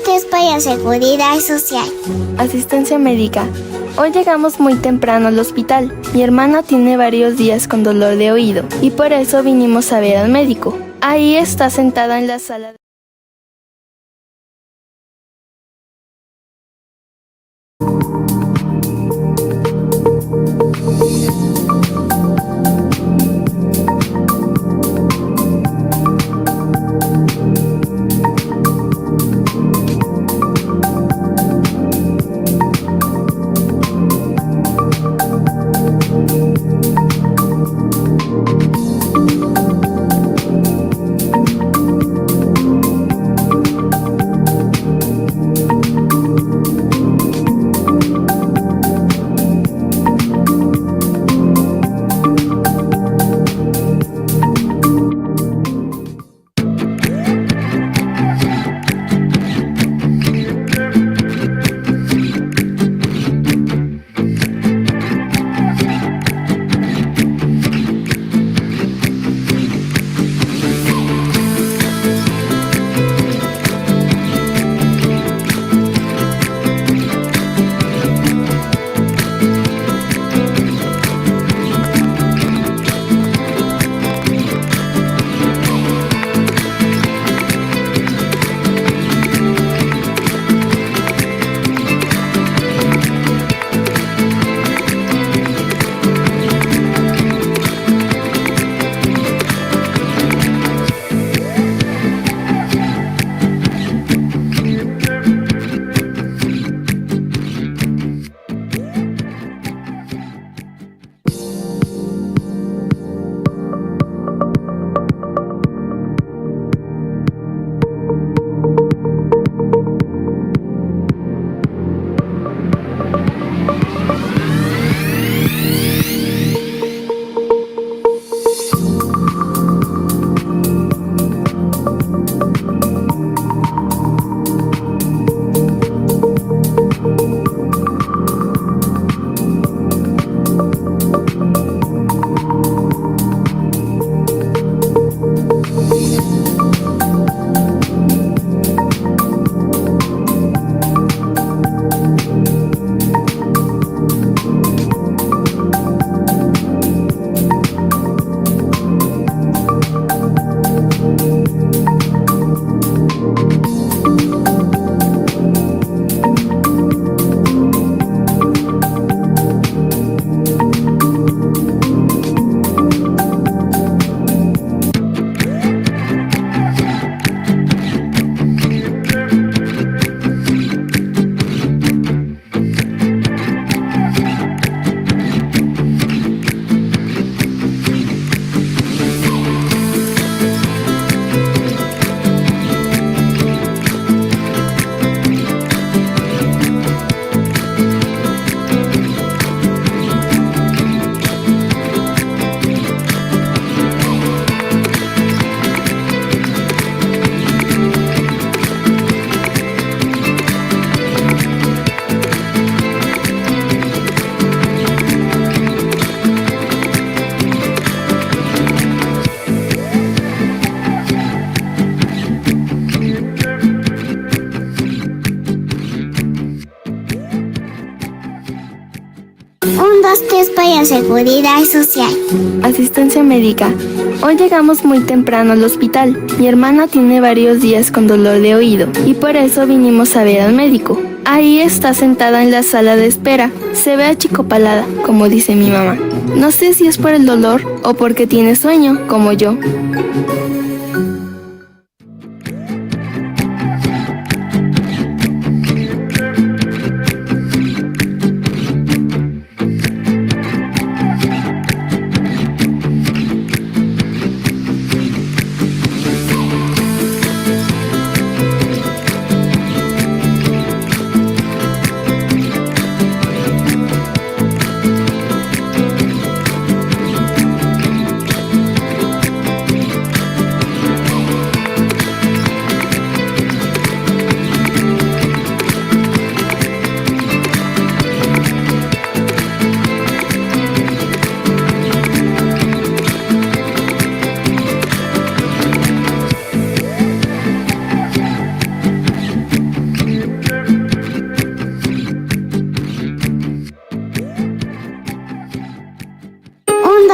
3 para seguridad social. Asistencia médica. Hoy llegamos muy temprano al hospital. Mi hermana tiene varios días con dolor de oído y por eso vinimos a ver al médico. Ahí está sentada en la sala. para seguridad social. Asistencia médica. Hoy llegamos muy temprano al hospital. Mi hermana tiene varios días con dolor de oído y por eso vinimos a ver al médico. Ahí está sentada en la sala de espera. Se ve achicopalada, como dice mi mamá. No sé si es por el dolor o porque tiene sueño, como yo.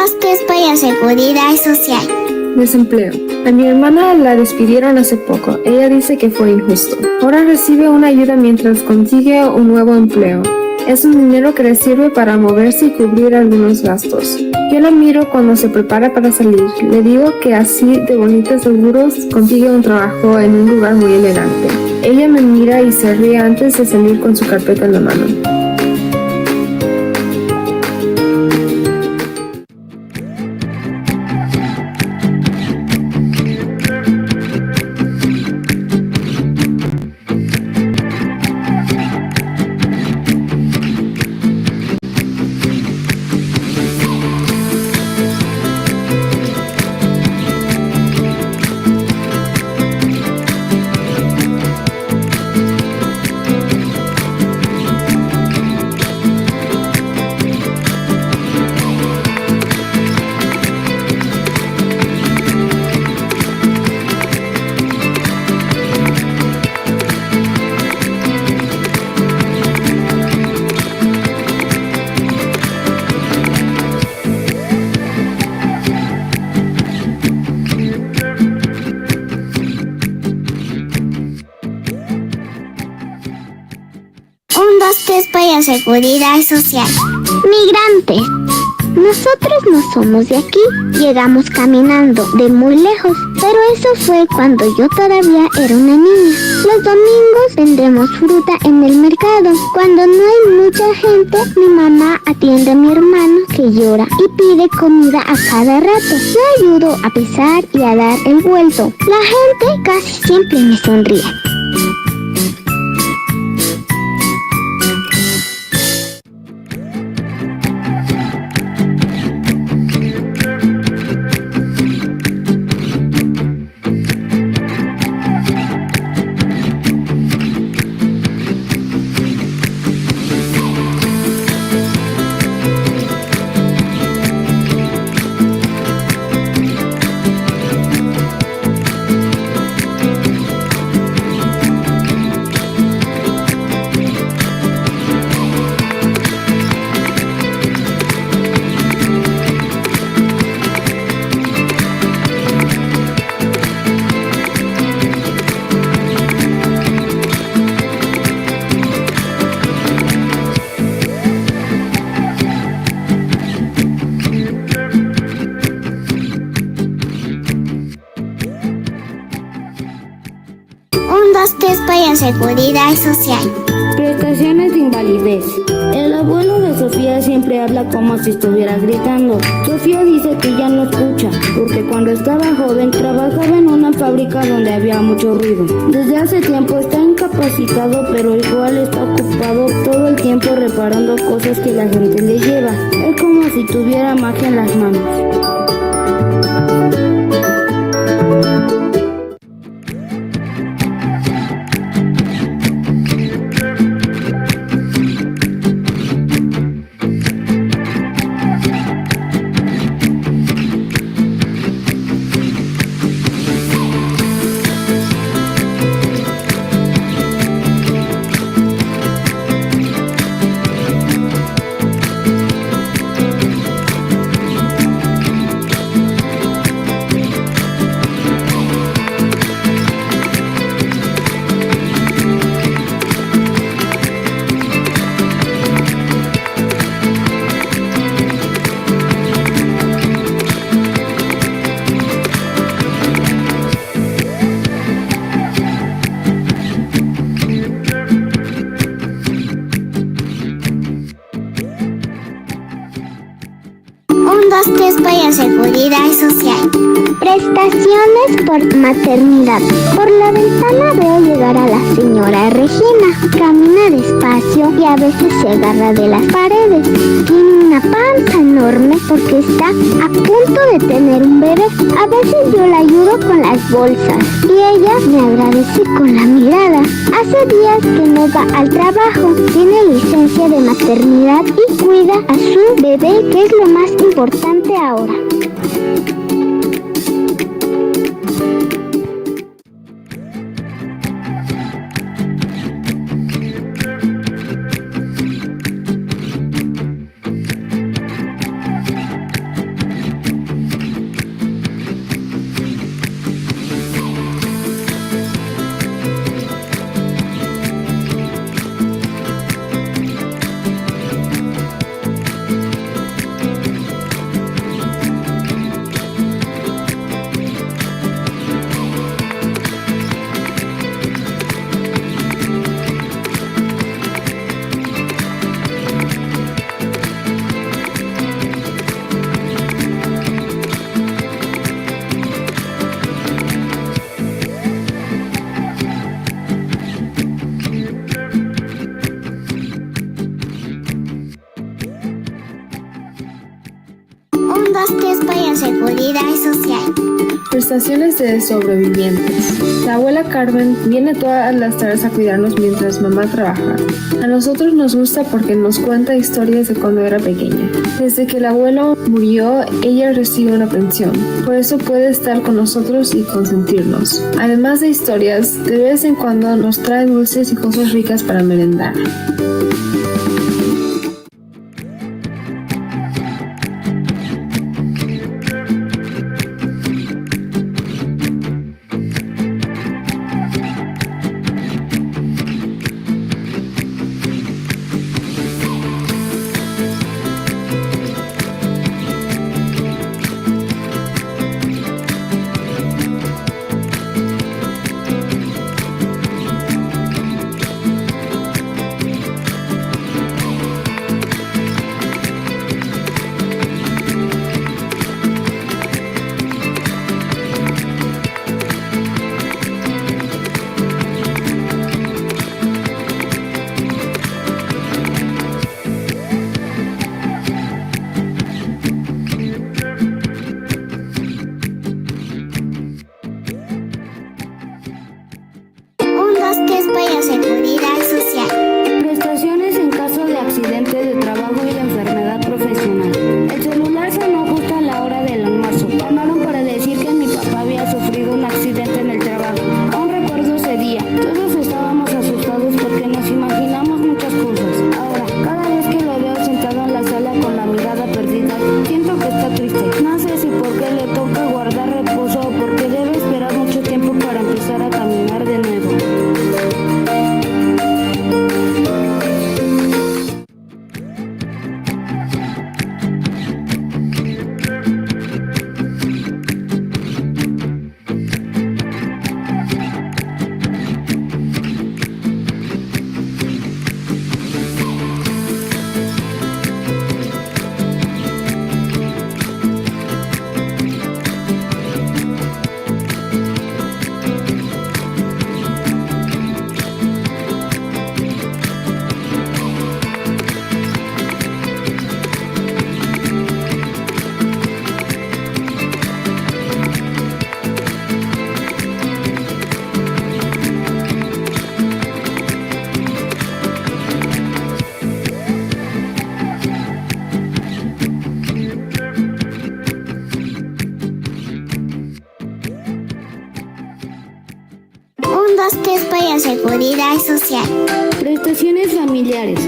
2, 3 para seguridad social. Desempleo. A mi hermana la despidieron hace poco. Ella dice que fue injusto. Ahora recibe una ayuda mientras consigue un nuevo empleo. Es un dinero que le sirve para moverse y cubrir algunos gastos. Yo la miro cuando se prepara para salir. Le digo que así de bonitos seguros consigue un trabajo en un lugar muy elegante. Ella me mira y se ríe antes de salir con su carpeta en la mano. Un, 2, 3 para seguridad social. Migrantes. Nosotros no somos de aquí, llegamos caminando de muy lejos, pero eso fue cuando yo todavía era una niña. Los domingos vendemos fruta en el mercado. Cuando no hay mucha gente, mi mamá atiende a mi hermano que llora y pide comida a cada rato. Yo ayudo a pesar y a dar el vuelto. La gente casi siempre me sonríe. Un, 2, 3 para seguridad social. Prestaciones de invalidez. El abuelo de Sofía siempre habla como si estuviera gritando. Sofía dice que ya no escucha, porque cuando estaba joven trabajaba en una fábrica donde había mucho ruido. Desde hace tiempo está incapacitado, pero igual está ocupado todo el tiempo reparando cosas que la gente le lleva. Es como si tuviera magia en las manos. Un, 2, 3 para seguridad social. Prestaciones por maternidad. Por la ventana veo llegar a la señora Regina. Camina despacio y a veces se agarra de las paredes. Tiene una panza enorme porque está a punto de tener un bebé. A veces yo la ayudo con las bolsas y ella me agradece con la mirada. Hace días que no va al trabajo. Tiene licencia de maternidad y cuida a su bebé, que es lo más importante ahora. 2, 3 para seguridad social. Prestaciones de sobrevivientes. La abuela Carmen viene todas las tardes a cuidarnos mientras mamá trabaja. A nosotros nos gusta porque nos cuenta historias de cuando era pequeña. Desde que el abuelo murió, ella recibe una pensión. Por eso puede estar con nosotros y consentirnos. Además de historias, de vez en cuando nos trae dulces y cosas ricas para merendar. Para seguridad social. Prestaciones en caso de accidente de trabajo y de enfermedad profesional. El celular sonó justo a la hora del almuerzo. Llamaron para decir que mi papá había sufrido un accidente en el trabajo. Aún recuerdo ese día. Todos estábamos asustados porque nos imaginamos muchas cosas. Ahora, cada vez que lo veo sentado en la sala con la mirada perdida, siento que está triste. No sé si porque le toca guardar reposo o porque debe esperar mucho tiempo para empezar a caminar de nuevo. Para seguridad social. Prestaciones familiares.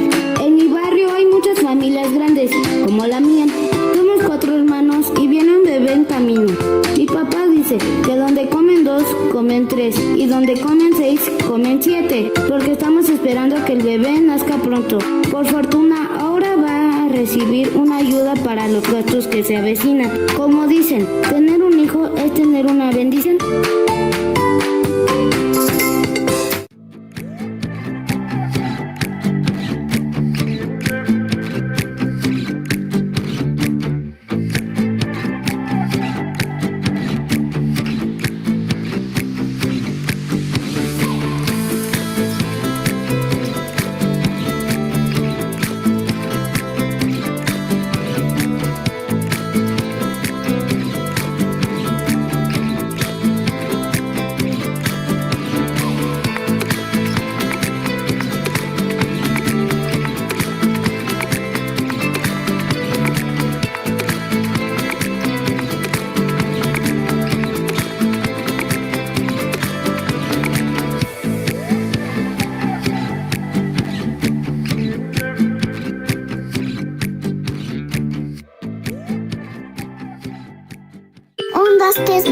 En mi barrio hay muchas familias grandes, como la mía. Somos 4 hermanos y viene un bebé en camino. Mi papá dice que donde comen 2, comen 3 y donde comen 6, comen 7, porque estamos esperando que el bebé nazca pronto. Por fortuna, ahora va a recibir una ayuda para los gastos que se avecinan. Como dicen, tener un hijo es tener una bendición.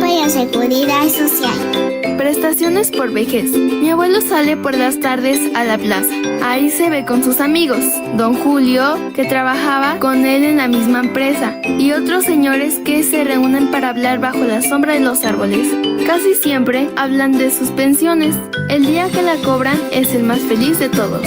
Para seguridad social. Prestaciones por vejez. Mi abuelo sale por las tardes a la plaza. Ahí se ve con sus amigos. Don Julio, que trabajaba con él en la misma empresa, y otros señores que se reúnen para hablar bajo la sombra de los árboles. Casi siempre hablan de sus pensiones. El día que la cobran es el más feliz de todos.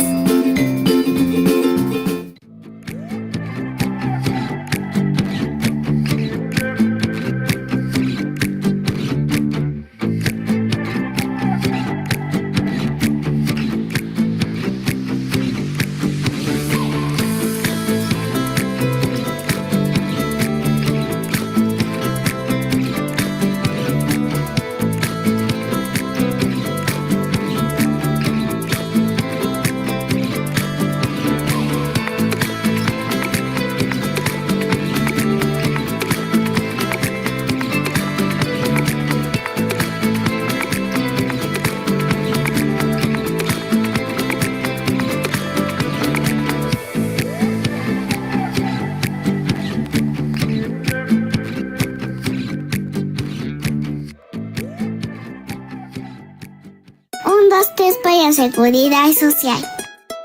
para Seguridad Social.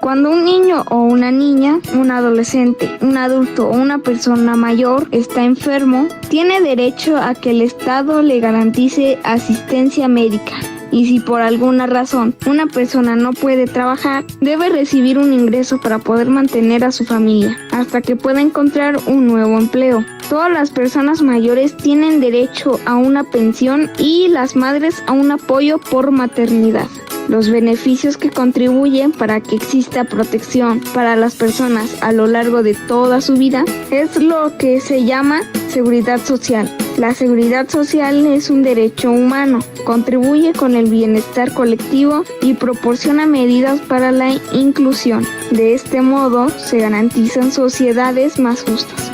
Cuando un niño o una niña, un adolescente, un adulto o una persona mayor está enfermo, tiene derecho a que el Estado le garantice asistencia médica. Y si por alguna razón una persona no puede trabajar, debe recibir un ingreso para poder mantener a su familia, hasta que pueda encontrar un nuevo empleo. Todas las personas mayores tienen derecho a una pensión y las madres a un apoyo por maternidad. Los beneficios que contribuyen para que exista protección para las personas a lo largo de toda su vida es lo que se llama seguridad social. La seguridad social es un derecho humano, contribuye con el bienestar colectivo y proporciona medidas para la inclusión. De este modo, se garantizan sociedades más justas.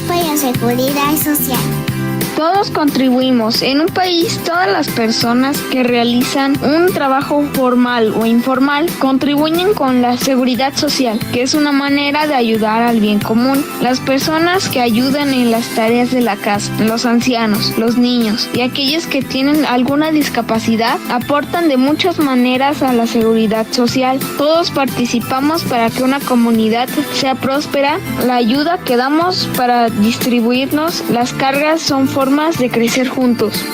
Para Seguridad Social. Todos contribuimos. En un país, todas las personas que realizan un trabajo formal o informal contribuyen con la seguridad social, que es una manera de ayudar al bien común. Las personas que ayudan en las tareas de la casa, los ancianos, los niños y aquellos que tienen alguna discapacidad aportan de muchas maneras a la seguridad social. Todos participamos para que una comunidad sea próspera. La ayuda que damos para distribuirnos las cargas son formas de crecer juntos.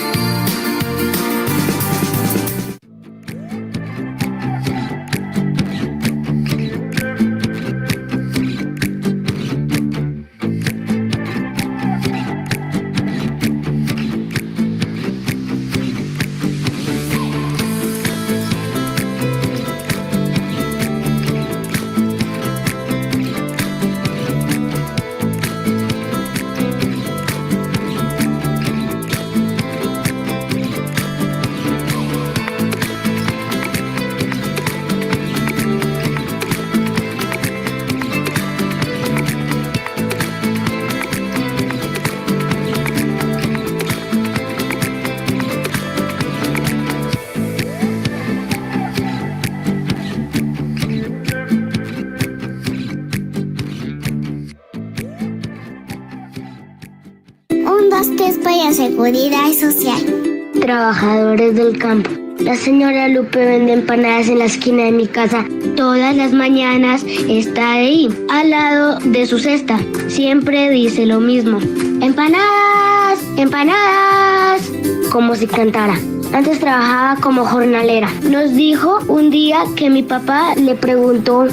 Para Seguridad Social. Trabajadores del campo. La señora Lupe vende empanadas en la esquina de mi casa. Todas las mañanas está ahí, al lado de su cesta. Siempre dice lo mismo. ¡Empanadas! ¡Empanadas! Como si cantara. Antes trabajaba como jornalera. Nos dijo un día que mi papá le preguntó,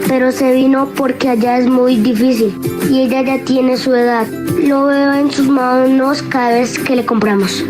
pero se vino porque allá es muy difícil y ella ya tiene su edad. Lo veo en sus manos cada vez que le compramos.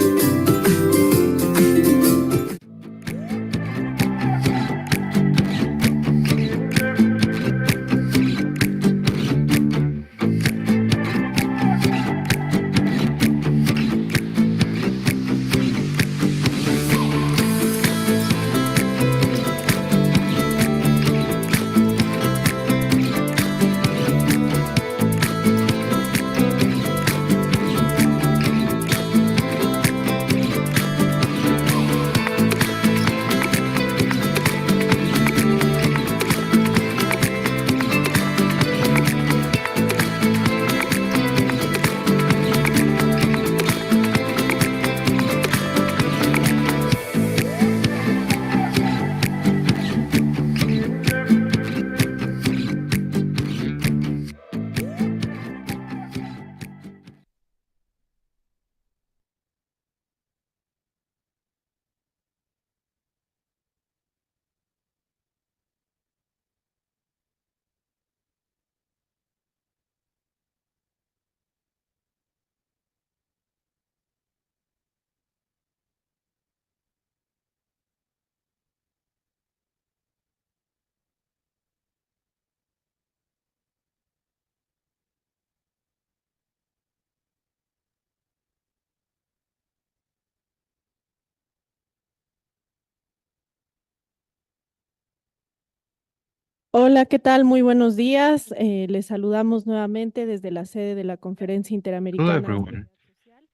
Hola, ¿qué tal? Muy buenos días. Les saludamos nuevamente desde la sede de la Conferencia Hello, Interamericana de everyone. Seguridad Social,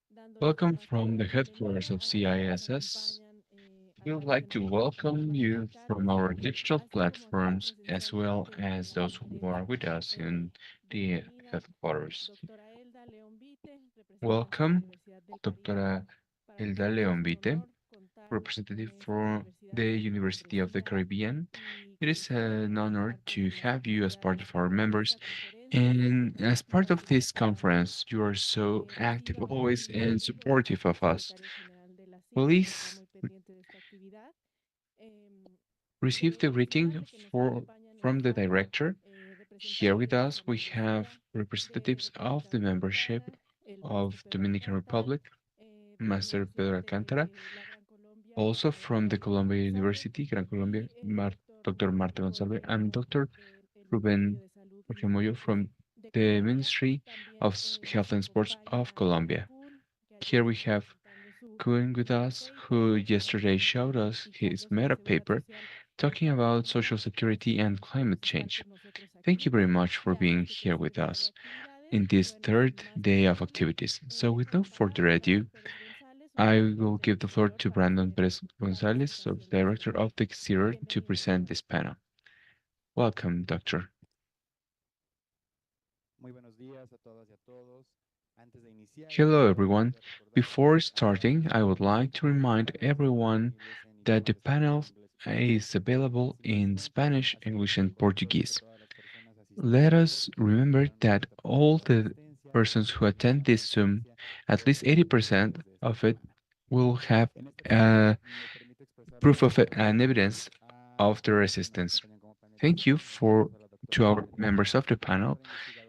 dándoles la Welcome más from the cordial headquarters bienvenida of a todos los que nos CISS. acompañan a We would través de like to nuestras welcome plataformas you from digitales, our digital así como a nuestra platforms as presencial well parte as virtual those de who are esta. with us in the Bienvenida, headquarters. doctora Elda León Vite, representante de la Welcome, Universidad del Caribe. Dr. Para Elda nosotros es León un Vite, honor contar con representative esta for universidad the en nuestra University of the membresía Caribbean. y It is contar an con la honor to patronal have you as part hospitalaria of our de members. esta conferencia, And as part of this Marta conference, you are so active Rocío always and Garrido, supportive of us. secretaria general de la CISS, que está Please muy pendiente de esta actividad. receive the Mencionar greeting de que nos for, acompañan en from la the sala director. Here representantes with de us, nuestra we have membresía de representatives of República the membership Dominicana, el maestro of Pedro Dominican Alcántara, Republic, de la Master Pedro Universidad Alcántara, de la Gran Colombia, also from the Marta Columbia González, University, Gran Colombia, y el doctor Dr. Rubén Marta Jorge Gonzalez, and Moyo Dr. del Ministerio Ruben de Salud y Jorge Moyo Deportes from de the Colombia. Ministry of También Health nos and Sports of acompaña Colombia. Kun, que ayer Here we estuvo have presentando su Kuhn with us, who paper yesterday showed us y que his habló sobre meta seguridad paper social en talking esta about social oportunidad. security and Pues climate estar change. con nosotros Thank you aquí very much for ya en being este here tercer with día de us actividades in y this bueno, sin third más day of preámbulo, activities. So, with no dejo la further palabra para ado, Pérez González, su I director will del give the floor exterior, to para Brandon hacer Perez la Gonzalez, so presentación de esta Director of the ponencia. Exterior, to Bienvenido, present doctor. this panel. Welcome, Doctor. Hello, everyone. Before starting, I would like to remind everyone that the panel is available in Spanish, English, and Portuguese. Let us remember that all the persons who attend this Zoom, at least 80% of it, will have proof of an evidence of their resistance. Thank you for to our members of the panel.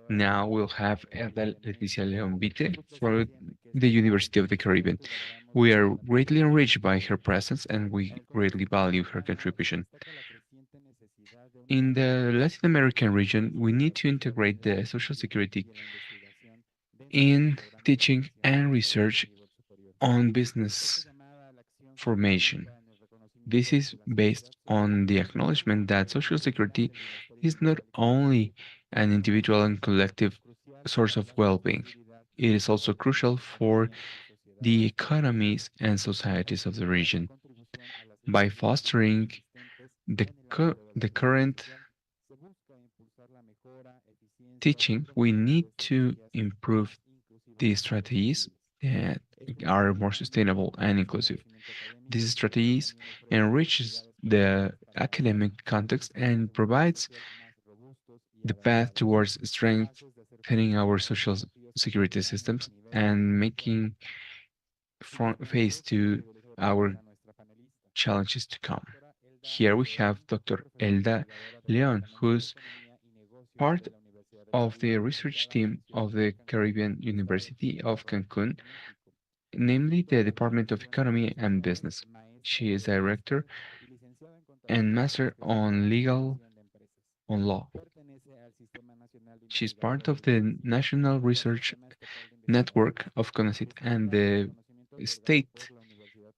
Now we'll have Eda Leticia León Vite for the University of the Caribbean. We are greatly enriched by her presence and we greatly value her contribution. In the Latin American region, we need to integrate the Social Security in teaching and research on business formation. This is based on the acknowledgement that Social Security is not only an individual and collective source of well being, it is also crucial for the economies and societies of the region. By fostering the current teaching, we need to improve the strategies that are more sustainable and inclusive. These strategies enriches the academic context and provides the path towards strengthening our social security systems and making front face to our challenges to come. Here we have Dr. Elda Leon, who's part of the research team of the Caribbean University of Cancun, namely the Department of Economy and Business. She is director and master on legal on law. She's part of the National Research Network of CONACYT and the State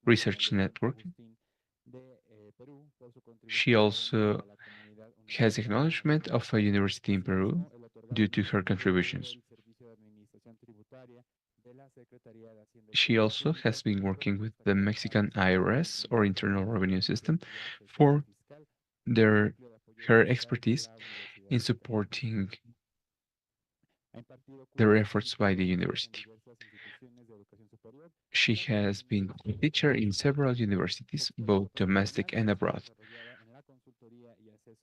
Research Network. She also has acknowledgement of a university in Peru due to her contributions. She also has been working with the Mexican IRS or Internal Revenue System for their her expertise in supporting their efforts by the university. She has been a teacher in several universities, both domestic and abroad.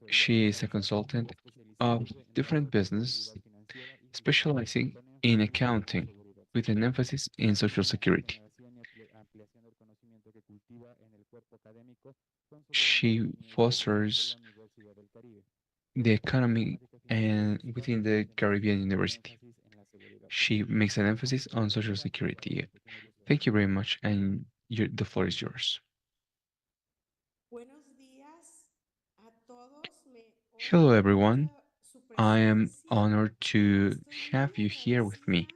She is a consultant of different business, specializing in accounting with an emphasis in social security. She fosters the economy and within the Caribbean University. She makes an emphasis on social security. Thank you very much, and the floor is yours. Hello, everyone. I am honored to have you here with me.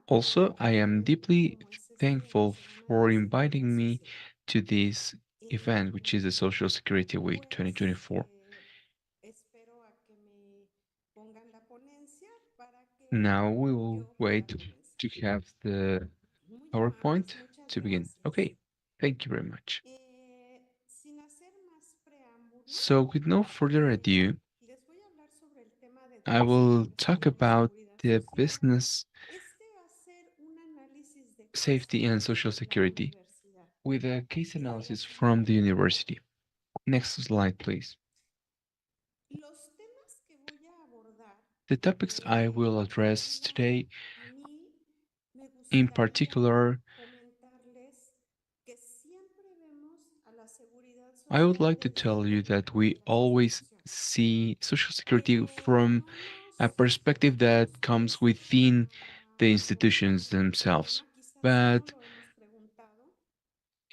Also, I am deeply thankful for inviting me to this event, which is the Social Security Week 2024. Now we will wait to have the PowerPoint to begin. Okay, thank you very much. So with no further ado, I will talk about the business safety and social security with a case analysis from the university. Next slide, please. The topics I will address today, in particular, I would like to tell you that we always see Social Security from a perspective that comes within the institutions themselves. But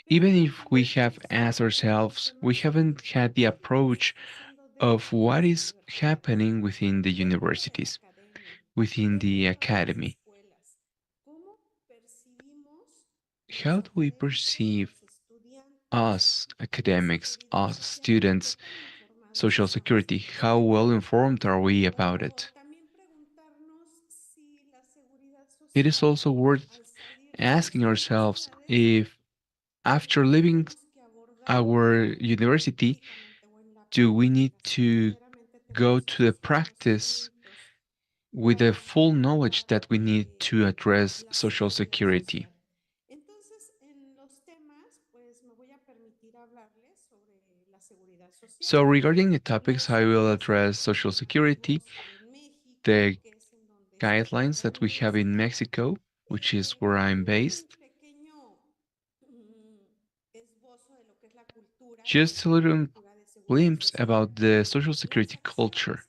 even if we have asked ourselves, we haven't had the approach of what is happening within the universities, within the academy. How do we perceive us academics, us students, Social Security? How well informed are we about it? It is also worth asking ourselves if, after leaving our university, do we need to go to the practice with the full knowledge that we need to address Social Security? So, regarding the topics, I will address Social Security, the guidelines that we have in Mexico, which is where I'm based. Just a little glimpse about the Social Security culture.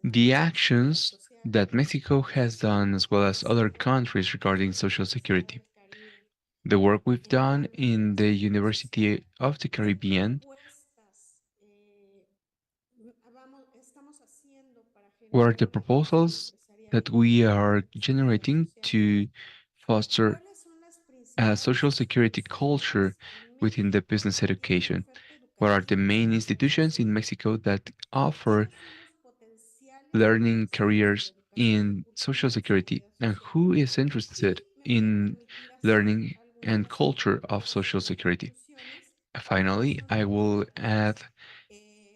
The actions that Mexico has done, as well as other countries regarding Social Security. The work we've done in the University of the Caribbean, were the proposals that we are generating to foster a social security culture within the business education. What are the main institutions in Mexico that offer learning careers in social security, and who is interested in learning and culture of social security? Finally, I will add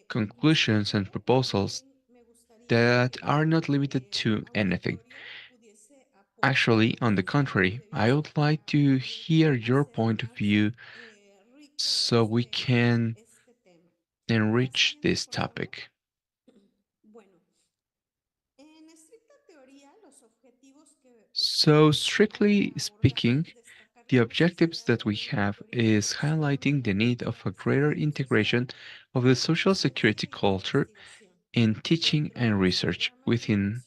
conclusions and proposals that are not limited to anything. Actually, on the contrary, I would like to hear your point of view so we can enrich this topic. So, strictly speaking, the objectives that we have is highlighting the need of a greater integration of the social security culture in teaching and research within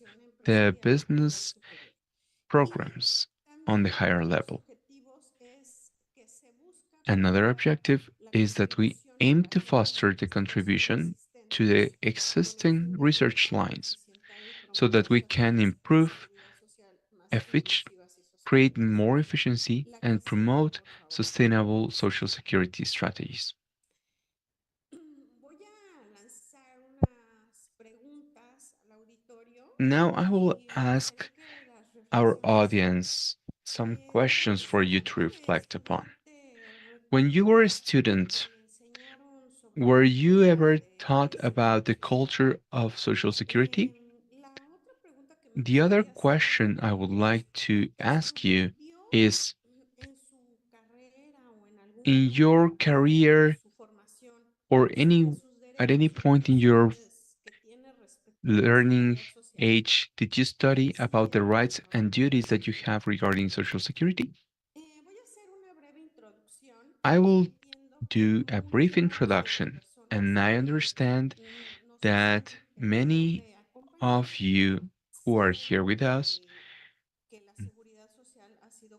the business programs on the higher level. Another objective is that we aim to foster the contribution to the existing research lines so that we can improve create more efficiency, and promote sustainable social security strategies. Now I will ask our audience some questions for you to reflect upon. When you were a student, were you ever taught about the culture of Social Security? The other question I would like to ask you is, in your career or at any point in your learning age, did you study about the rights and duties that you have regarding Social Security? I will do a brief introduction, and I understand that many of you who are here with us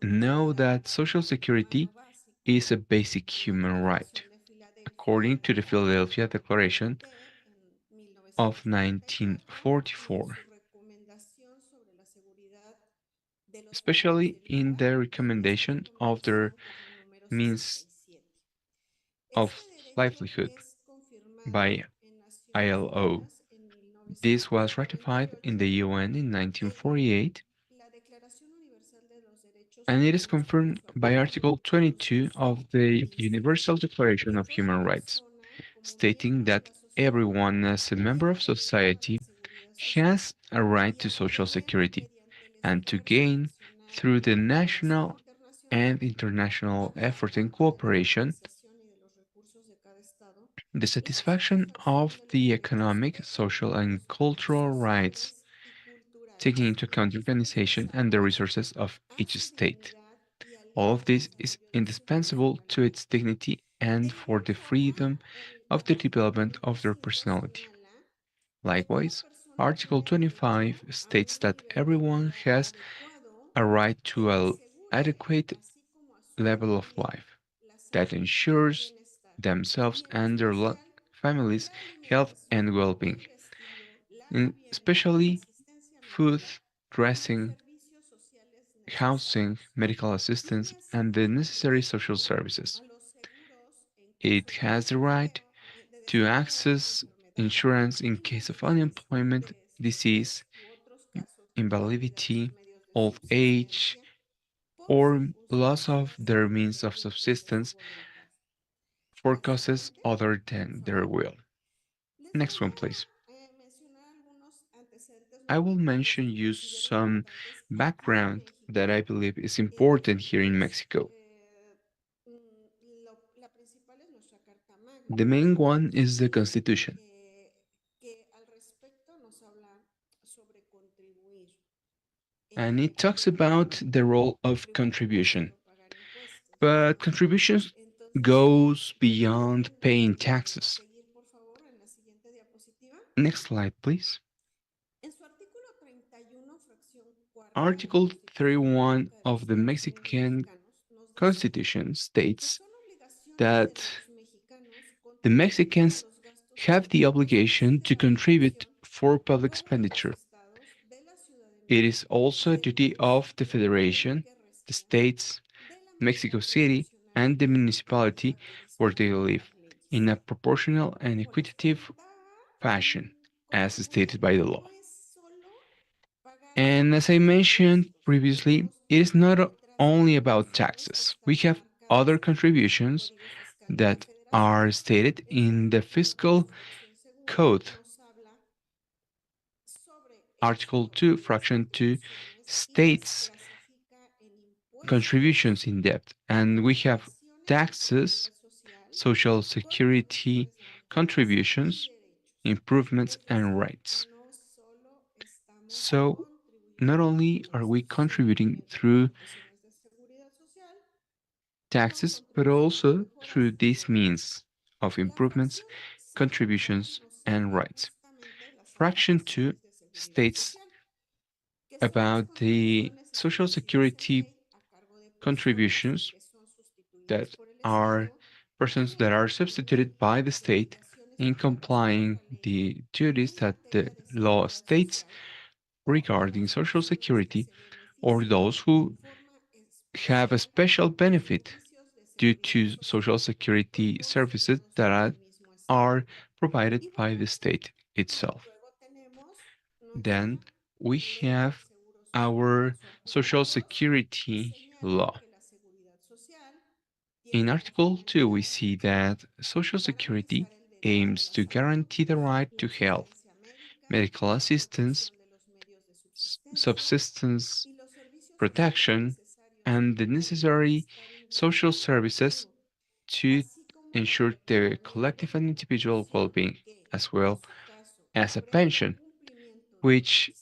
know that Social Security is a basic human right, according to the Philadelphia Declaration of 1944, especially in the recommendation of their means of livelihood by ILO. This was ratified in the UN in 1948, and it is confirmed by Article 22 of the Universal Declaration of Human Rights, stating that everyone as a member of society has a right to social security and to gain, through the national and international effort and cooperation, the satisfaction of the economic, social, and cultural rights, taking into account the organization and the resources of each state. All of this is indispensable to its dignity and for the freedom of the development of their personality. Likewise, Article 25 states that everyone has a right to an adequate level of life that ensures themselves and their families' health and well-being, especially food, dressing, housing, medical assistance, and the necessary social services. It has the right to access insurance in case of unemployment, disease, invalidity, old age, or loss of their means of subsistence for causes other than their will. Next one, please. I will mention you some background that I believe is important here in Mexico. The main one is the Constitution, and it talks about the role of contribution. But contributions goes beyond paying taxes. Next slide, please. Article 31 of the Mexican Constitution states that the Mexicans have the obligation to contribute for public expenditure. It is also a duty of the Federation, the states, Mexico City, and the municipality where they live in a proportional and equitative fashion, as stated by the law. And as I mentioned previously, it is not only about taxes. We have other contributions that are stated in the fiscal code. Article 2, Fraction 2 states contributions in debt, and we have taxes, social security contributions, improvements, and rights. So, not only are we contributing through taxes, but also through these means of improvements, contributions, and rights. Fraction 2 states about the Social Security contributions that are persons that are substituted by the state in complying the duties that the law states regarding Social Security, or those who have a special benefit due to Social Security services that are provided by the state itself. Then we have our Social Security law. In Article 2, we see that Social Security aims to guarantee the right to health, medical assistance, subsistence protection, and the necessary social services to ensure their collective and individual well-being, as well as a pension, which,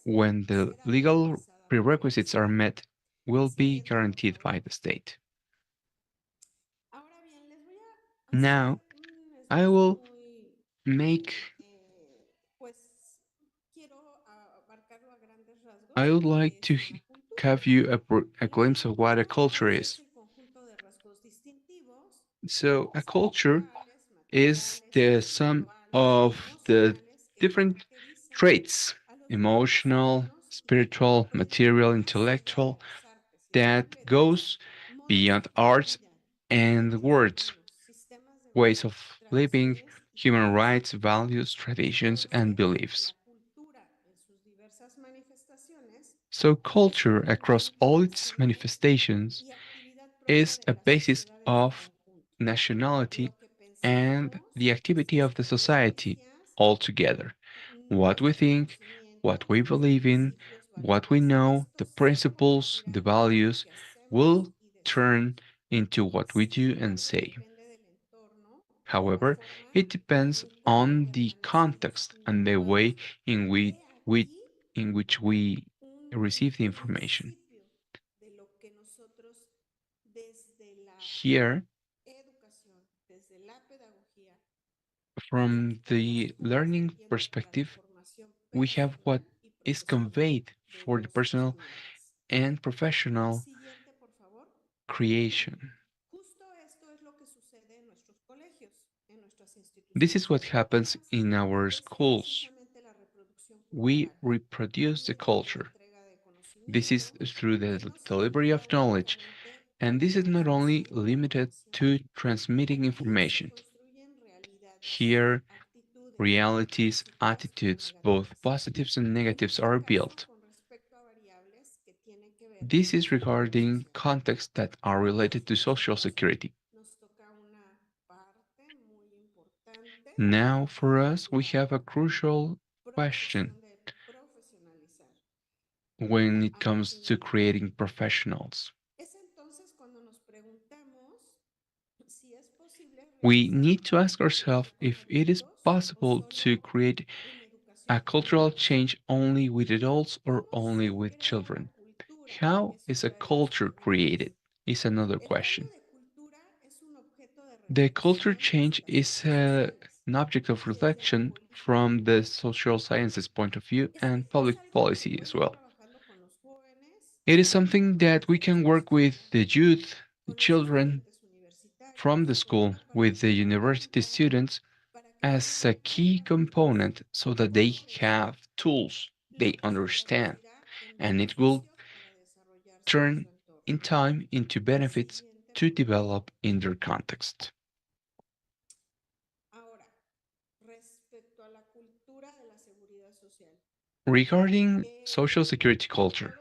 when the legal prerequisites are met, will be guaranteed by the state. Now, I will make I would like to give you a glimpse of what a culture is. So, a culture is the sum of the different traits, emotional, spiritual, material, intellectual, that goes beyond arts and words, ways of living, human rights, values, traditions, and beliefs. So, culture across all its manifestations is a basis of nationality and the activity of the society altogether. What we think, what we believe in, what we know, the principles, the values will turn into what we do and say. However, it depends on the context and the way in we in which we receive the information. Here, from the learning perspective, we have what is conveyed for the personal and professional creation. This is what happens in our schools. We reproduce the culture. This is through the delivery of knowledge, and this is not only limited to transmitting information. Here, realities, attitudes, both positives and negatives, are built. This is regarding contexts that are related to social security. Now, for us, we have a crucial question when it comes to creating professionals. We need to ask ourselves if it is possible to create a cultural change only with adults or only with children. How is a culture created? Is another question. The culture change is an object of reflection from the social sciences point of view and public policy as well. It is something that we can work with the youth, the children from the school, with the university students as a key component so that they have tools they understand and it will turn in time into benefits to develop in their context. Regarding social security culture,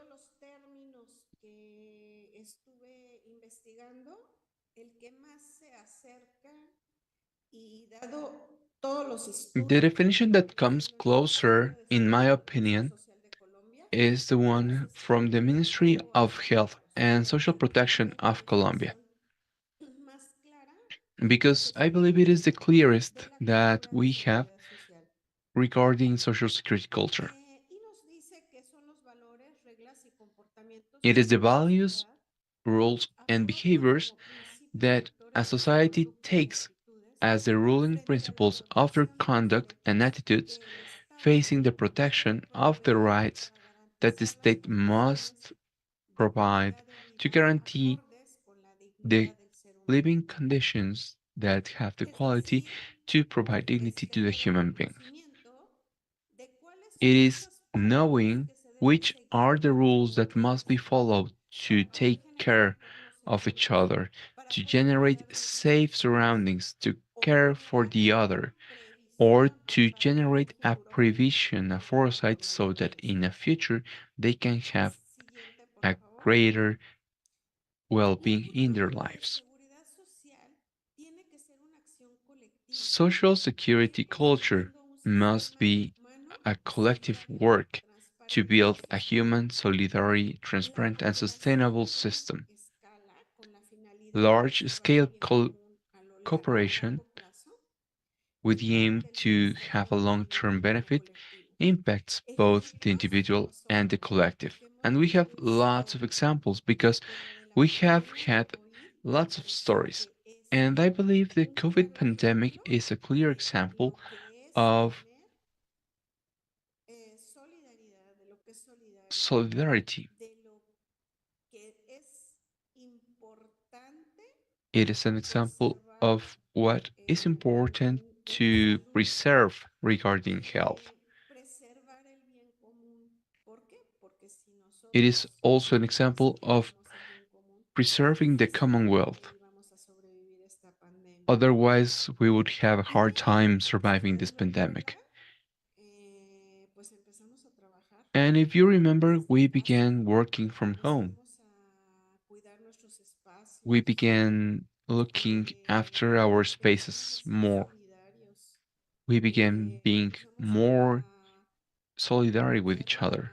the definition that comes closer, in my opinion, is the one from the Ministry of Health and Social Protection of Colombia, because I believe it is the clearest that we have regarding social security culture. It is the values, rules, and behaviors that a society takes as the ruling principles of their conduct and attitudes facing the protection of the rights that the state must provide to guarantee the living conditions that have the quality to provide dignity to the human being. It is knowing which are the rules that must be followed to take care of each other, to generate safe surroundings, to care for the other, or to generate a prevision, a foresight, so that in the future they can have a greater well being in their lives. Social security culture must be a collective work to build a human, solidary, transparent, and sustainable system. Large scale cooperation with the aim to have a long term benefit impacts both the individual and the collective. And we have lots of examples because we have had lots of stories. And I believe the COVID pandemic is a clear example of solidarity. It is an example of what is important to preserve regarding health. It is also an example of preserving the Commonwealth. Otherwise, we would have a hard time surviving this pandemic. And if you remember, we began working from home. We began looking after our spaces more. We began being more solidary with each other.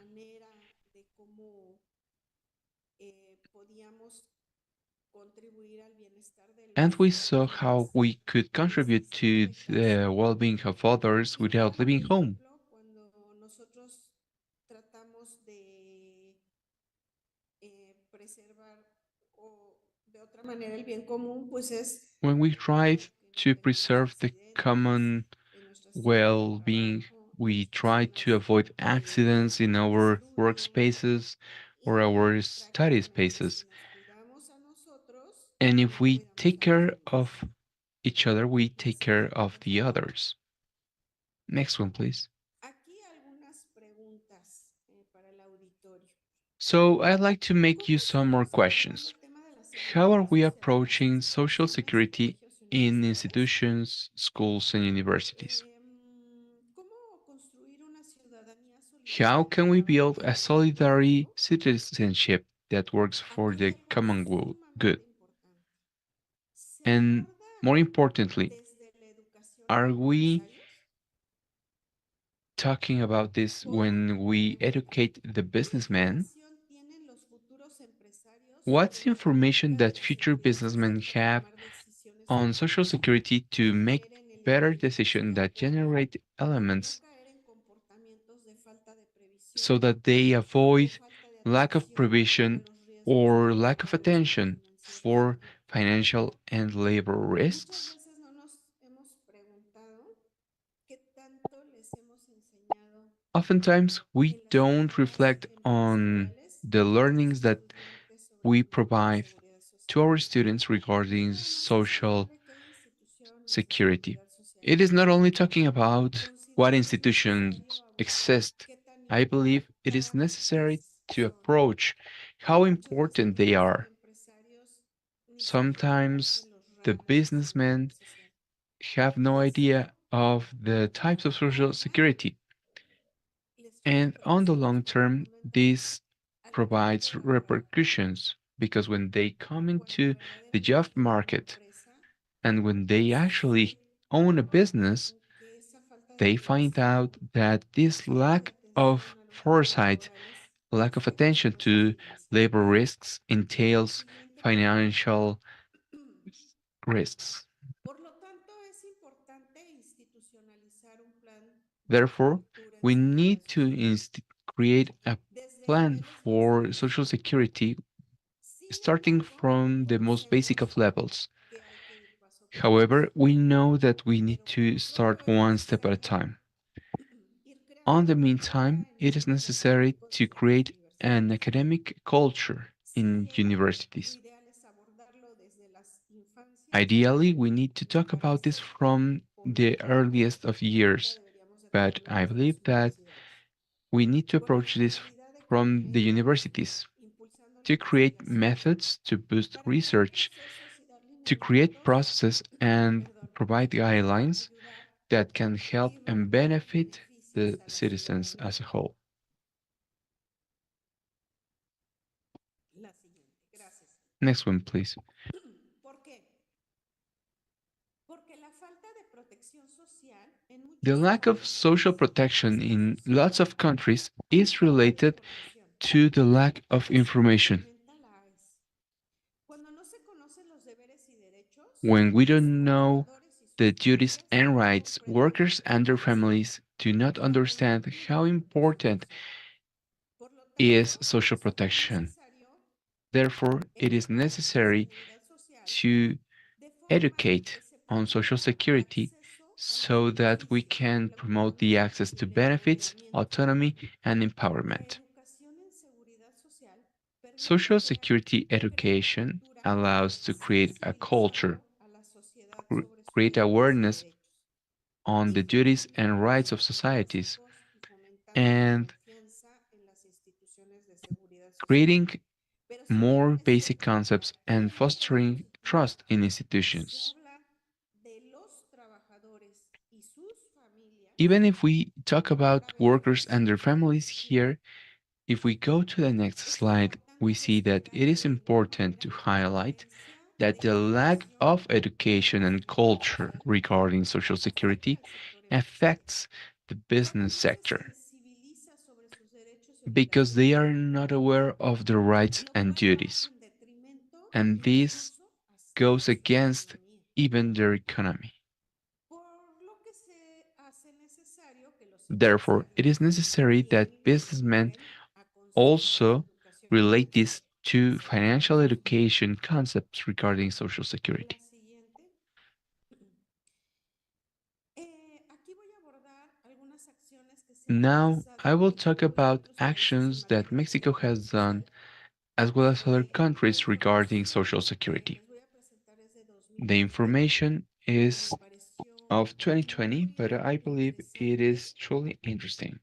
And we saw how we could contribute to the well being of others without leaving home. When we tried to preserve the common well being, we try to avoid accidents in our workspaces or our study spaces. And if we take care of each other, we take care of the others. Next one, please. So I'd like to make you some more questions. How are we approaching social security in institutions, schools, and universities? How can we build a solidary citizenship that works for the common good? And more importantly, are we talking about this when we educate the businessman? What's the information that future businessmen have on Social Security to make better decisions that generate elements so that they avoid lack of provision or lack of attention for financial and labor risks? Oftentimes, we don't reflect on the learnings that we provide to our students regarding social security. It is not only talking about what institutions exist. I believe it is necessary to approach how important they are. Sometimes the businessmen have no idea of the types of social security, and on the long term, this provides repercussions because when they come into the job market and when they actually own a business, they find out that this lack of foresight, lack of attention to labor risks entails financial risks. Therefore, we need to create a plan for Social Security starting from the most basic of levels. However, we know that we need to start one step at a time. On the meantime, it is necessary to create an academic culture in universities. Ideally, we need to talk about this from the earliest of years, but I believe that we need to approach this from the universities to create methods to boost research, to create processes and provide guidelines that can help and benefit the citizens as a whole. Next one, please. The lack of social protection in lots of countries is related to the lack of information. When we don't know the duties and rights, workers and their families do not understand how important is social protection. Therefore, it is necessary to educate on Social Security so that we can promote the access to benefits, autonomy, and empowerment. Social Security education allows to create a culture, create awareness on the duties and rights of societies, and creating more basic concepts and fostering trust in institutions. Even if we talk about workers and their families here, if we go to the next slide, we see that it is important to highlight that the lack of education and culture regarding Social Security affects the business sector because they are not aware of their rights and duties, and this goes against even their economy. Therefore, it is necessary that businessmen also relate this to financial education concepts regarding Social Security. Now, I will talk about actions that Mexico has done as well as other countries regarding Social Security. The information is of 2020, but I believe it is truly interesting.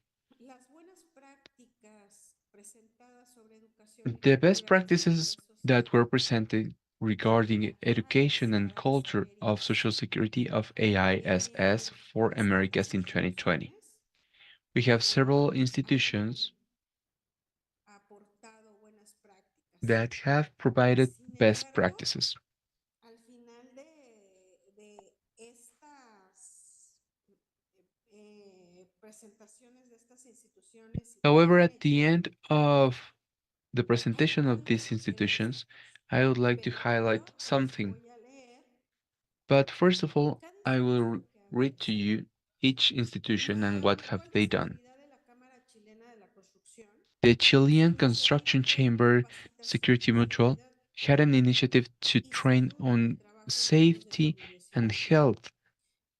The best practices that were presented regarding education and culture of Social Security of AISS for Americas in 2020. We have several institutions that have provided best practices. However, at the end of the presentation of these institutions, I would like to highlight something. But first of all, I will read to you each institution and what have they done. The Chilean Construction Chamber Security Mutual had an initiative to train on safety and health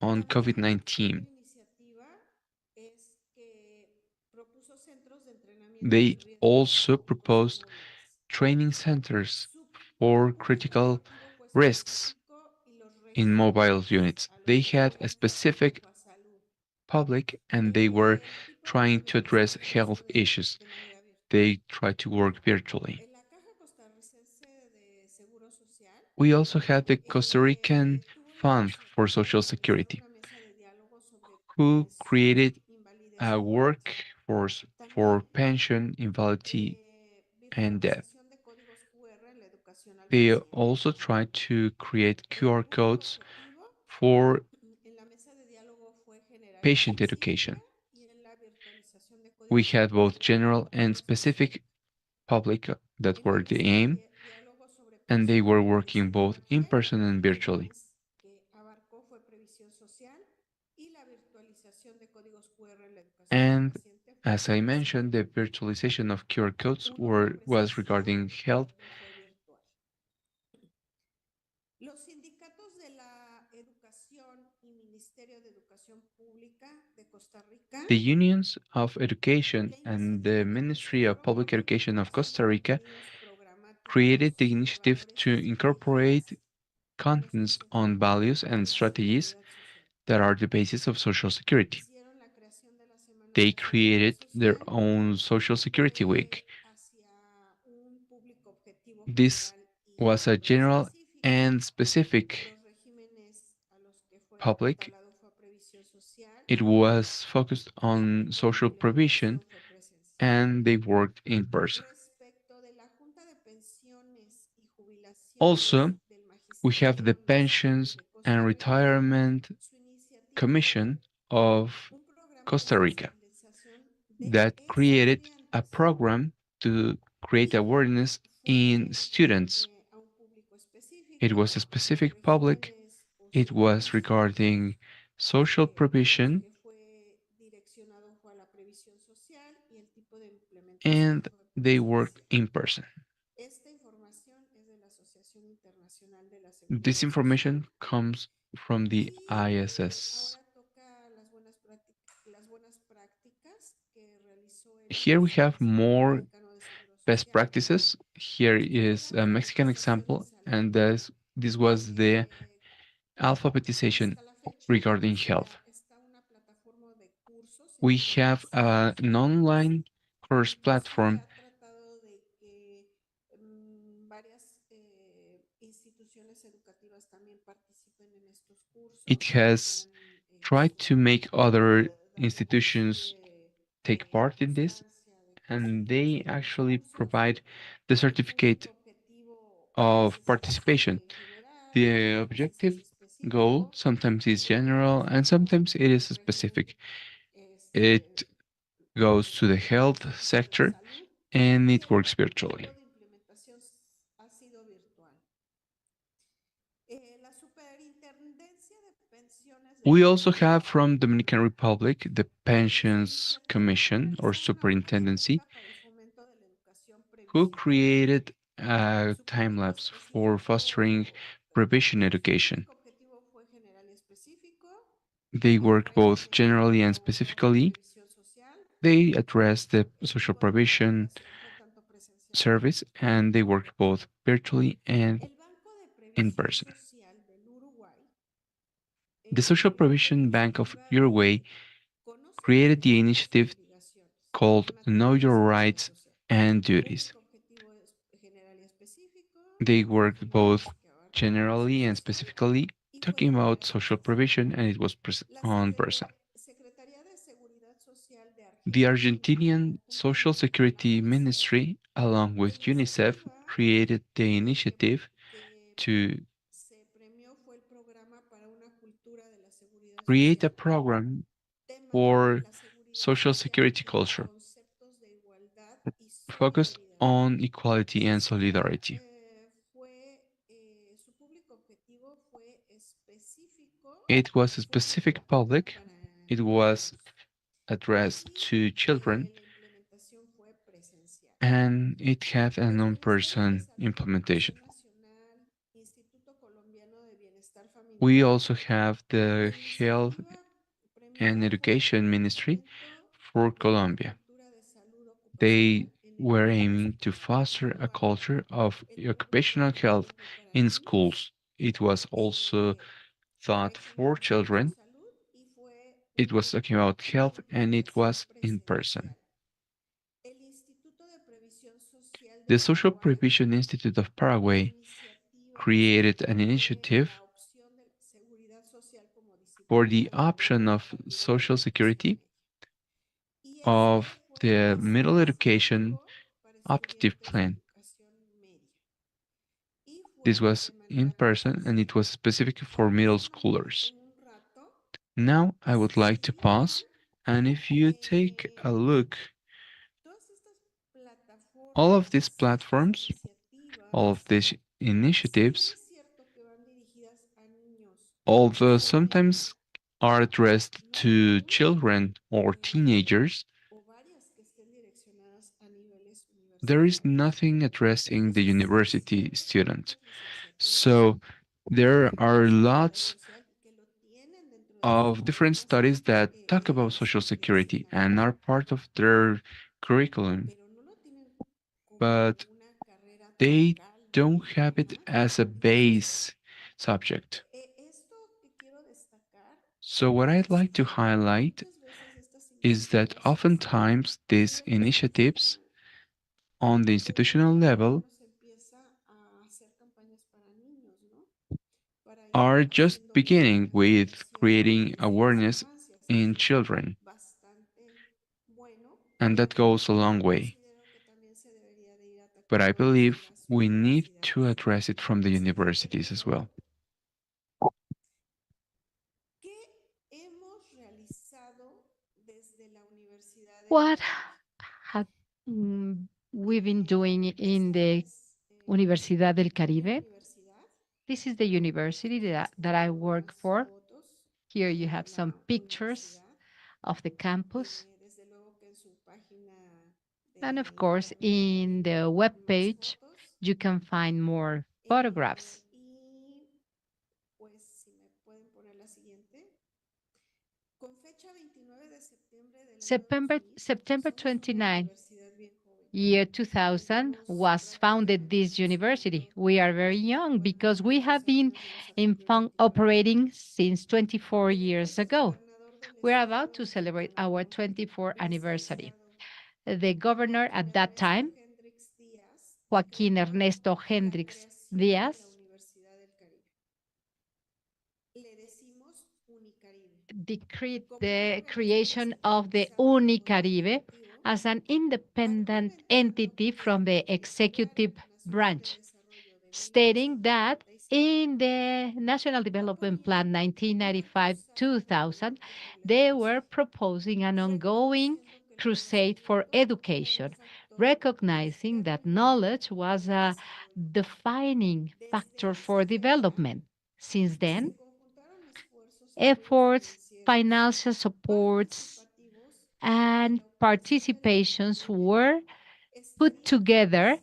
on COVID-19. They also proposed training centers for critical risks in mobile units. They had a specific public and they were trying to address health issues. They tried to work virtually. We also had the Costa Rican Fund for Social Security, who created a workforce for pension, invalidity, and death. They also tried to create QR codes for patient education. We had both general and specific public that were the aim, and they were working both in person and virtually. And as I mentioned, the virtualization of QR codes was regarding health. The unions of education and the Ministry of Public Education of Costa Rica created the initiative to incorporate contents on values and strategies that are the basis of Social Security. They created their own Social Security Week. This was a general and specific public. It was focused on social provision and they worked in person. Also, we have the Pensions and Retirement Commission of Costa Rica that created a program to create awareness in students. It was a specific public, it was regarding social provision, and they worked in person. This information comes from the ISS. Here we have more best practices. Here is a Mexican example, and this was the alphabetization regarding health. We have an online course platform It has tried to make other institutions take part in this, and they actually provide the certificate of participation. The objective goal sometimes is general and sometimes it is specific. It goes to the health sector and it works virtually. We also have from Dominican Republic the Pensions Commission or Superintendency, who created a time lapse for fostering provision education. They work both generally and specifically. They address the social provision service and they work both virtually and in person. The Social Provision Bank of Uruguay created the initiative called Know Your Rights and Duties. They work both generally and specifically, talking about social provision, and it was on person. The Argentinian Social Security Ministry, along with UNICEF, created the initiative to create a program for social security culture focused on equality and solidarity. It was a specific public, it was addressed to children, and it had an in-person implementation. We also have the Health and Education Ministry for Colombia. They were aiming to foster a culture of occupational health in schools. It was also thought for children. It was talking about health and it was in person. The Social Provision Institute of Paraguay created an initiative for the option of Social Security of the middle education optative plan. This was in person and it was specific for middle schoolers. Now I would like to pause, and if you take a look, all of these platforms, all of these initiatives, although sometimes are addressed to children or teenagers, there is nothing addressing the university student. So there are lots of different studies that talk about social security and are part of their curriculum, but they don't have it as a base subject. So what I'd like to highlight is that oftentimes these initiatives on the institutional level are just beginning with creating awareness in children, and that goes a long way. But I believe we need to address it from the universities as well. What have we been doing in the Universidad del Caribe? This is the university that I work for. Here you have some pictures of the campus. And of course, in the web page, you can find more photographs. September 29, year 2000 was founded this university. We are very young because we have been operating since 24 years ago. We're about to celebrate our 24th anniversary. The governor at that time Joaquín Ernesto Hendrix Díaz, decreed the creation of the Unicaribe as an independent entity from the executive branch, stating that in the National Development Plan 1995-2000, they were proposing an ongoing crusade for education, recognizing that knowledge was a defining factor for development. Since then, efforts, financial supports, and participations were put together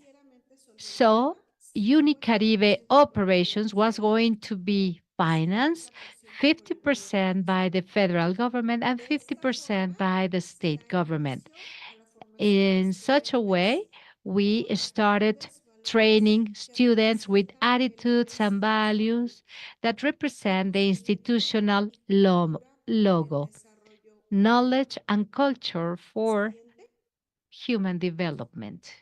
so Unicaribe operations was going to be financed 50% by the federal government and 50% by the state government. In such a way, we started training students with attitudes and values that represent the institutional logo, knowledge and culture for human development.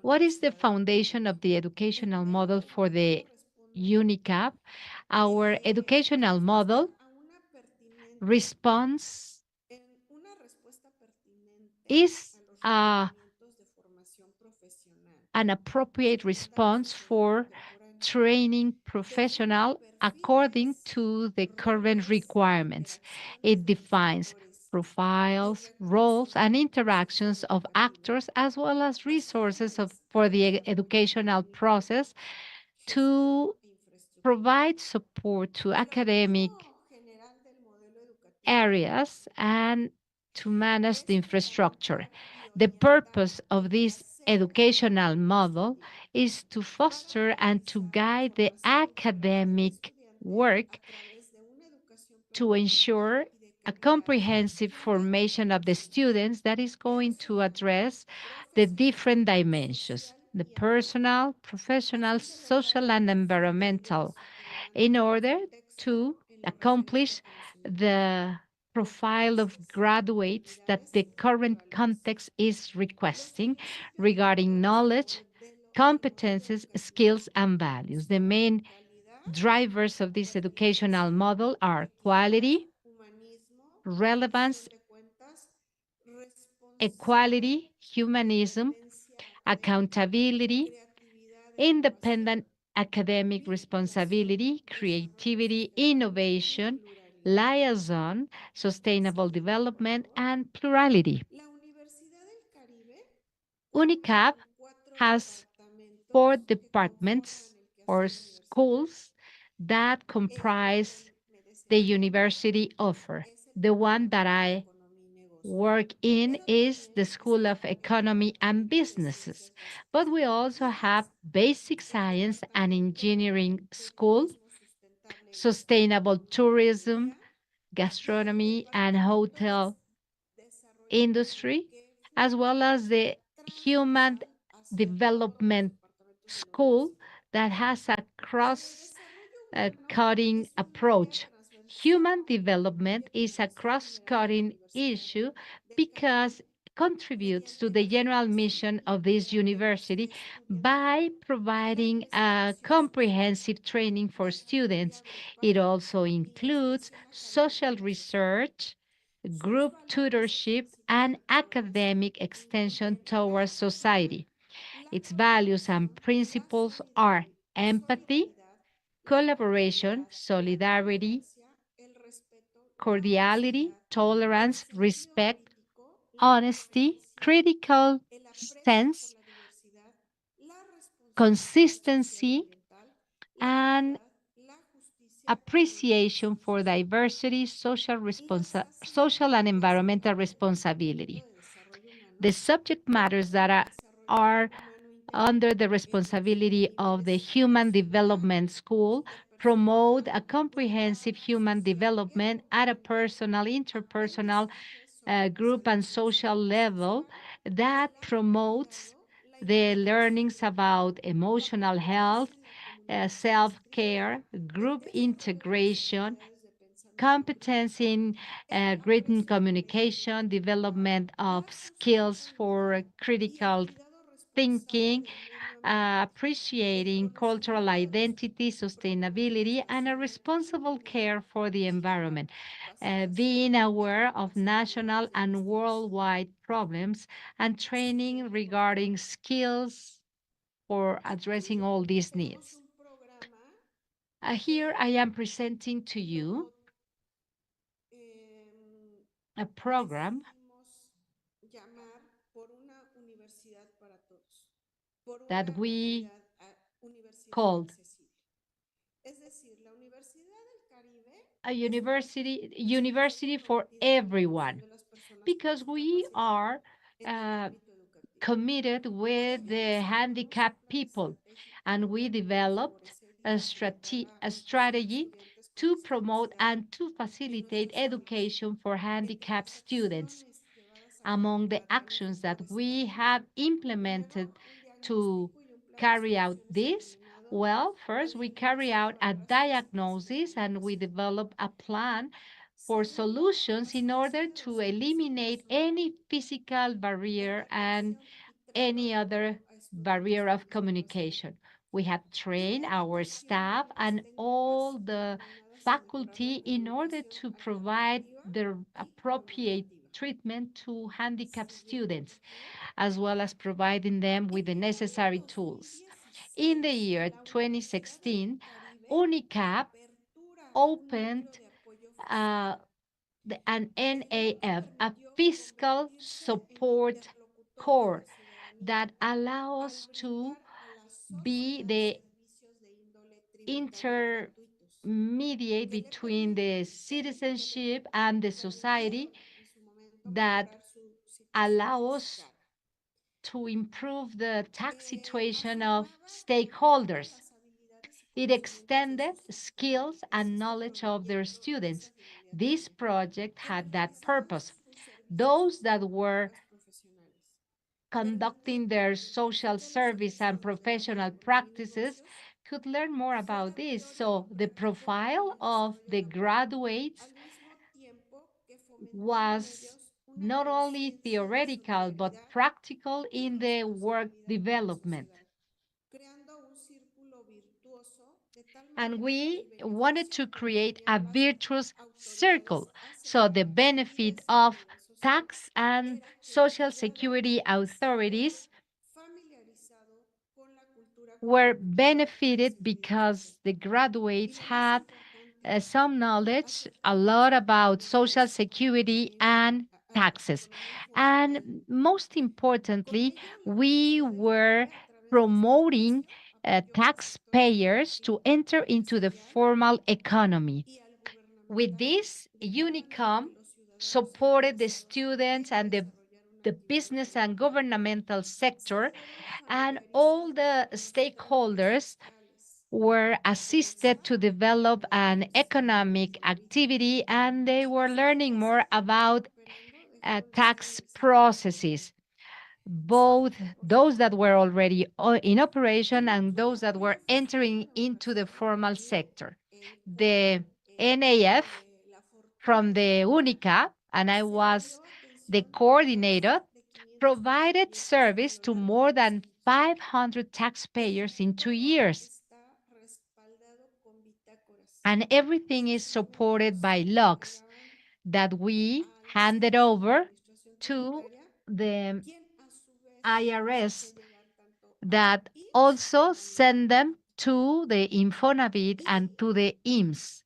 What is the foundation of the educational model for the UNICAP? Our educational model response is an appropriate response for training professional according to the current requirements. It defines profiles, roles, and interactions of actors, as well as resources for the educational process to provide support to academic areas and to manage the infrastructure. The purpose of this educational model is to foster and to guide the academic work to ensure a comprehensive formation of the students that is going to address the different dimensions, the personal, professional, social, and environmental, in order to accomplish the profile of graduates that the current context is requesting regarding knowledge, competences, skills, and values. The main drivers of this educational model are quality, relevance, equality, humanism, accountability, independent academic responsibility, creativity, innovation, liaison, sustainable development, and plurality. UNICAP has 4 departments or schools that comprise the university offer. The one that I work in is the School of Economy and Businesses, but we also have Basic Science and Engineering School, Sustainable Tourism, Gastronomy and Hotel Industry, as well as the Human Development School that has a cross cutting approach. Human development is a cross-cutting issue because it contributes to the general mission of this university by providing a comprehensive training for students. It also includes social research, group tutorship, and academic extension towards society. Its values and principles are empathy, collaboration, solidarity, cordiality, tolerance, respect, honesty, critical sense, consistency, and appreciation for diversity, social and environmental responsibility. The subject matters that are under the responsibility of the Human Development School promote a comprehensive human development at a personal, interpersonal, group, and social level that promotes the learnings about emotional health, self-care, group integration, competence in written communication, development of skills for critical thinking, appreciating cultural identity, sustainability, and a responsible care for the environment, being aware of national and worldwide problems, and training regarding skills for addressing all these needs. Here I am presenting to you a program that we called a university for everyone, because we are uh, committed with the handicapped people, and we developed a strategy to promote and to facilitate education for handicapped students. Among the actions that we have implemented to carry out this, well, first we carry out a diagnosis and we develop a plan for solutions in order to eliminate any physical barrier and any other barrier of communication. We have trained our staff and all the faculty in order to provide the appropriate treatment to handicapped students, as well as providing them with the necessary tools. In the year 2016, UNICAP opened uh, an NAF, a fiscal support core that allows us to be the intermediate between the citizenship and the society that allow us to improve the tax situation of stakeholders. It extended skills and knowledge of their students. This project had that purpose. Those that were conducting their social service and professional practices could learn more about this. So the profile of the graduates was not only theoretical but practical in the work development. And we wanted to create a virtuous circle. So the benefit of tax and social security authorities were benefited because the graduates had some knowledge, a lot about social security and taxes. And most importantly, we were promoting taxpayers to enter into the formal economy. With this, UNICOM supported the students and the business and governmental sector, and all the stakeholders were assisted to develop an economic activity, and they were learning more about tax processes, both those that were already in operation and those that were entering into the formal sector. The NAF from the UNICA, and I was the coordinator, provided service to more than 500 taxpayers in 2 years. And everything is supported by logs that we handed over to the IRS that also send them to the Infonavit and to the IMSS.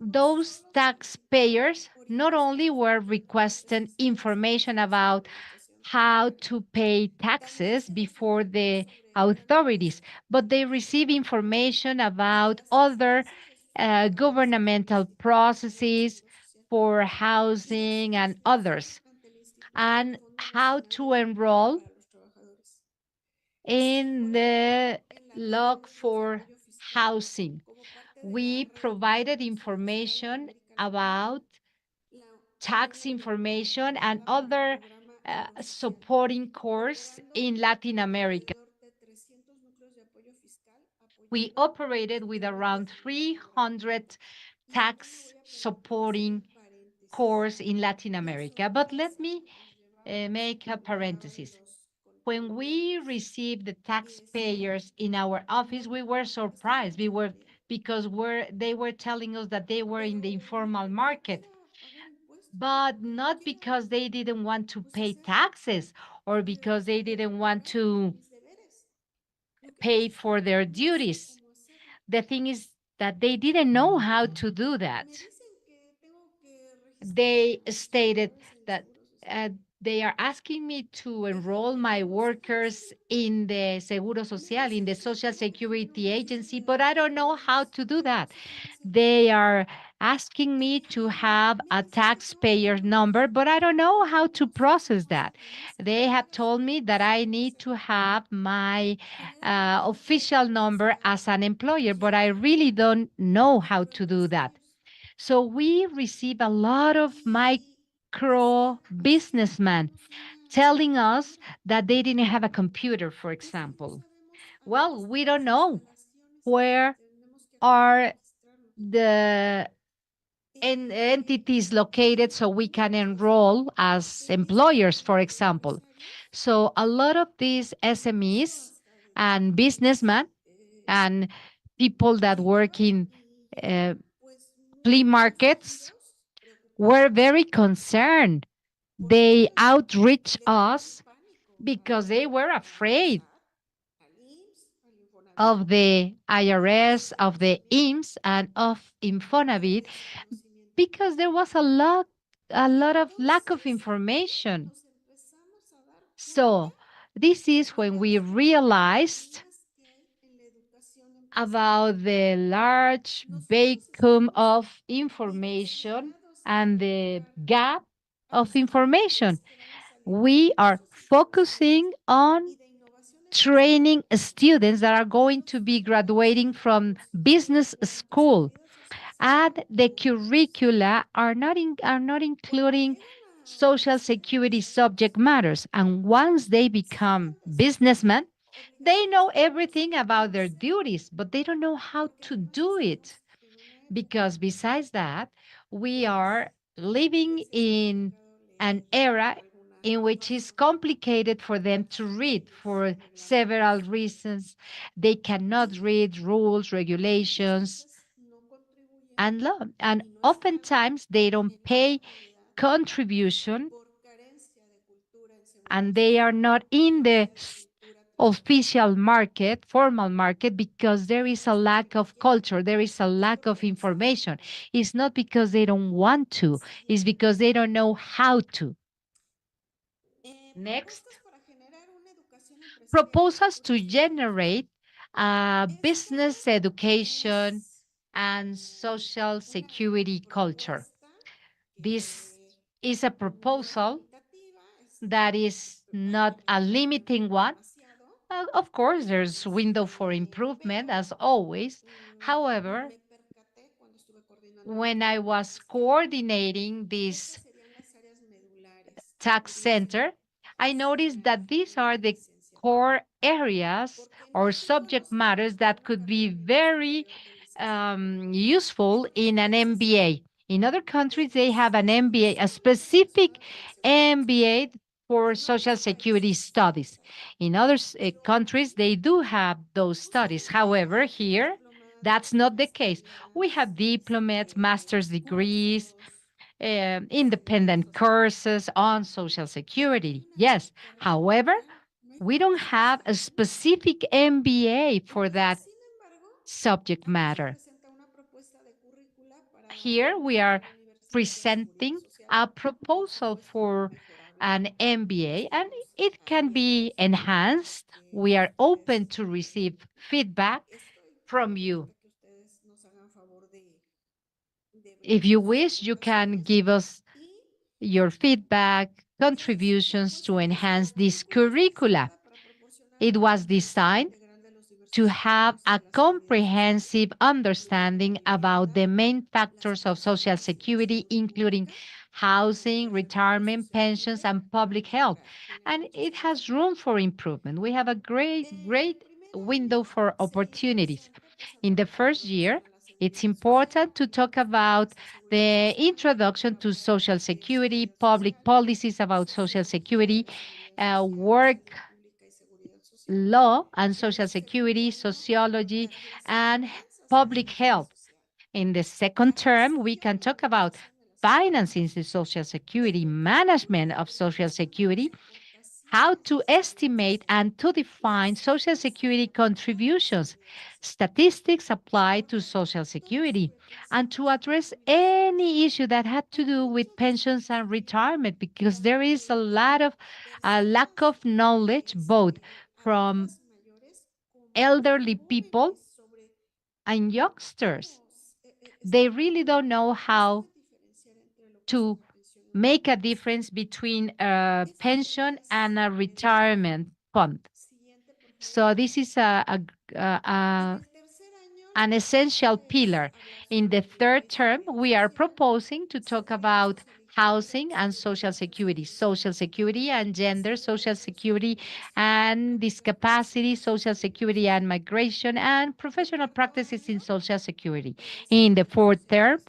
Those taxpayers not only were requesting information about how to pay taxes before the authorities, but they receive information about other governmental processes for housing and others, and how to enroll in the log for housing. We provided information about tax information and other supporting course in Latin America. We operated with around 300 tax supporting cores in Latin America. But let me make a parenthesis. When we received the taxpayers in our office, we were surprised. We were because they were telling us that they were in the informal market, but not because they didn't want to pay taxes or because they didn't want to pay for their duties. The thing is that they didn't know how to do that. They stated that uh, they are asking me to enroll my workers in the Seguro Social, in the Social Security Agency, but I don't know how to do that. They are asking me to have a taxpayer number, but I don't know how to process that. They have told me that I need to have my official number as an employer, but I really don't know how to do that. So we receive a lot of micro businessmen telling us that they didn't have a computer, for example. Well, we don't know where are the entities located so we can enroll as employers, for example. So a lot of these SMEs and businessmen and people that work in uh, flea markets were very concerned. They outreach us because they were afraid of the IRS, of the IMSS, and of Infonavit because there was a lot of lack of information. So this is when we realized about the large vacuum of information and the gap of information. We are focusing on training students that are going to be graduating from business school, and the curricula are not including social security subject matters. And once they become businessmen, they know everything about their duties, but they don't know how to do it. Because besides that, we are living in an era in which it's complicated for them to read for several reasons. They cannot read rules, regulations, and law. And oftentimes they don't pay contribution and they are not in the official market, formal market, because there is a lack of culture, there is a lack of information. It's not because they don't want to, it's because they don't know how to. Next, proposals to generate business education and social security culture. This is a proposal that is not a limiting one. Of course, there's window for improvement as always. However, when I was coordinating this tax center, I noticed that these are the core areas or subject matters that could be very useful in an MBA. In other countries, they have an MBA, a specific MBA for Social Security studies. In other countries, they do have those studies. However, here, that's not the case. We have diplomates, master's degrees, independent courses on Social Security. Yes. However, we don't have a specific MBA for that subject matter. Here we are presenting a proposal for an MBA, and it can be enhanced. We are open to receive feedback from you. If you wish, you can give us your feedback, contributions to enhance this curricula. It was designed to have a comprehensive understanding about the main factors of Social Security, including housing, retirement, pensions, and public health. And it has room for improvement. We have a great window for opportunities. In the first year, it's important to talk about the introduction to Social Security, public policies about Social Security, work law and Social Security, sociology, and public health. In the second term, we can talk about financing the Social Security, management of Social Security, how to estimate and to define Social Security contributions, statistics applied to Social Security, and to address any issue that had to do with pensions and retirement, because there is a lot of lack of knowledge both from elderly people and youngsters. They really don't know how to make a difference between a pension and a retirement fund. So this is an essential pillar. In the third term, we are proposing to talk about housing and social security and gender, social security and discapacity, social security and migration, and professional practices in social security. In the fourth term,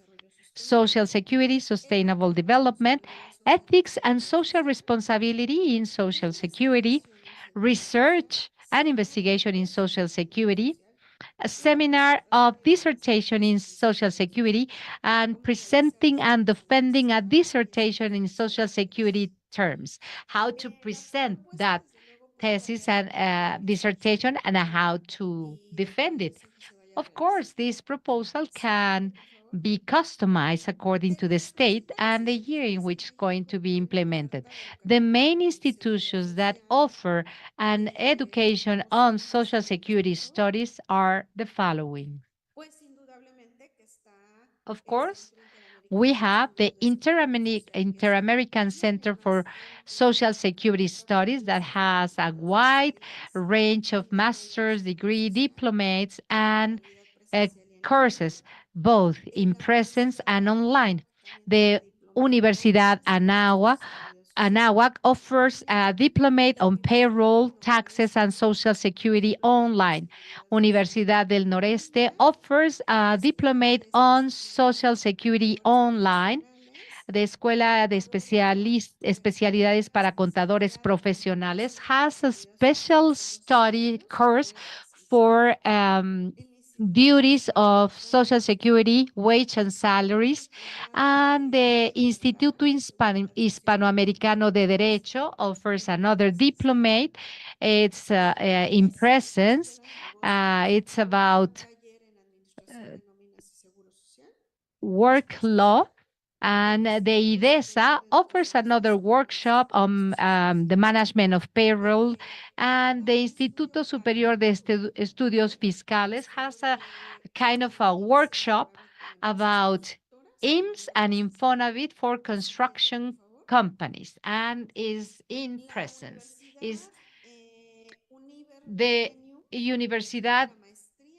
social security, sustainable development, ethics and social responsibility in social security, research and investigation in social security, a seminar of dissertation in social security, and presenting and defending a dissertation in social security terms, how to present that thesis and dissertation and how to defend it. Of course, this proposal can be customized according to the state and the year in which it's going to be implemented. The main institutions that offer an education on Social Security studies are the following. Of course, we have the Inter-American Center for Social Security Studies that has a wide range of master's degree, diplomates, and uh, courses, both in presence and online. The Universidad Anáhuac offers a diplomate on payroll, taxes, and social security online. Universidad del Noreste offers a diplomate on social security online. The Escuela de Especialidades para Contadores Profesionales has a special study course for duties of Social Security, wage and salaries, and the Instituto Hispanoamericano de Derecho offers another diplomate. It's in presence. It's about work law. And the IDESA offers another workshop on the management of payroll. And the Instituto Superior de Estudios Fiscales has a kind of a workshop about IMSS and Infonavit for construction companies and is in presence. Is the Universidad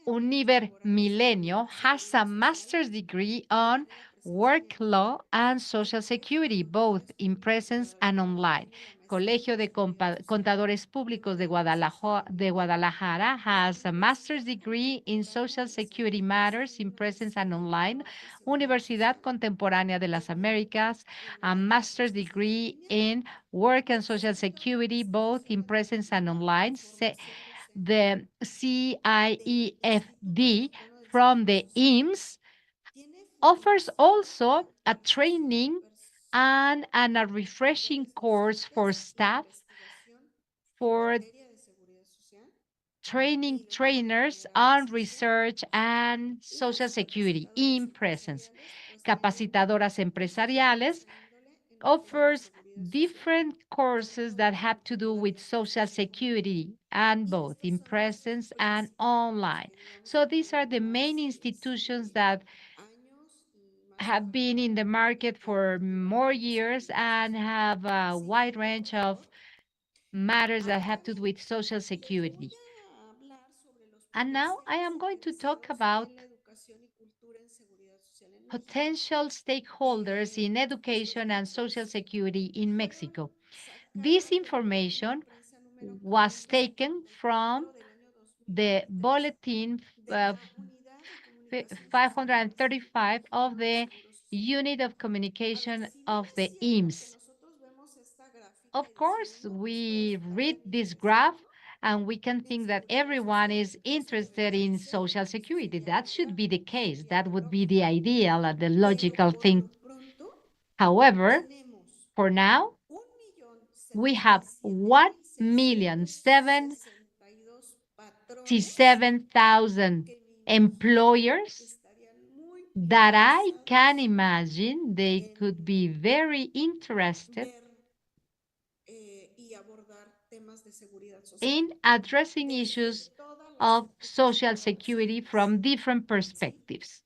Univer Milenio has a master's degree on work law and social security, both in presence and online. Colegio de Contadores Públicos de Guadalajara has a master's degree in social security matters in presence and online. Universidad Contemporánea de las Américas, a master's degree in work and social security, both in presence and online. The CIEFD from the IMSS offers also a training and a refreshing course for staff, for training trainers on research and social security in presence. Capacitadoras Empresariales offers different courses that have to do with social security and both in presence and online. So these are the main institutions that have been in the market for more years and have a wide range of matters that have to do with social security. And now I am going to talk about potential stakeholders in education and social security in Mexico. This information was taken from the bulletin 535 of the Unit of Communication of the IMSS. Of course, we read this graph and we can think that everyone is interested in Social Security. That should be the case. That would be the ideal and the logical thing. However, for now, we have 1,077,000 employers that I can imagine they could be very interested in addressing issues of Social Security from different perspectives.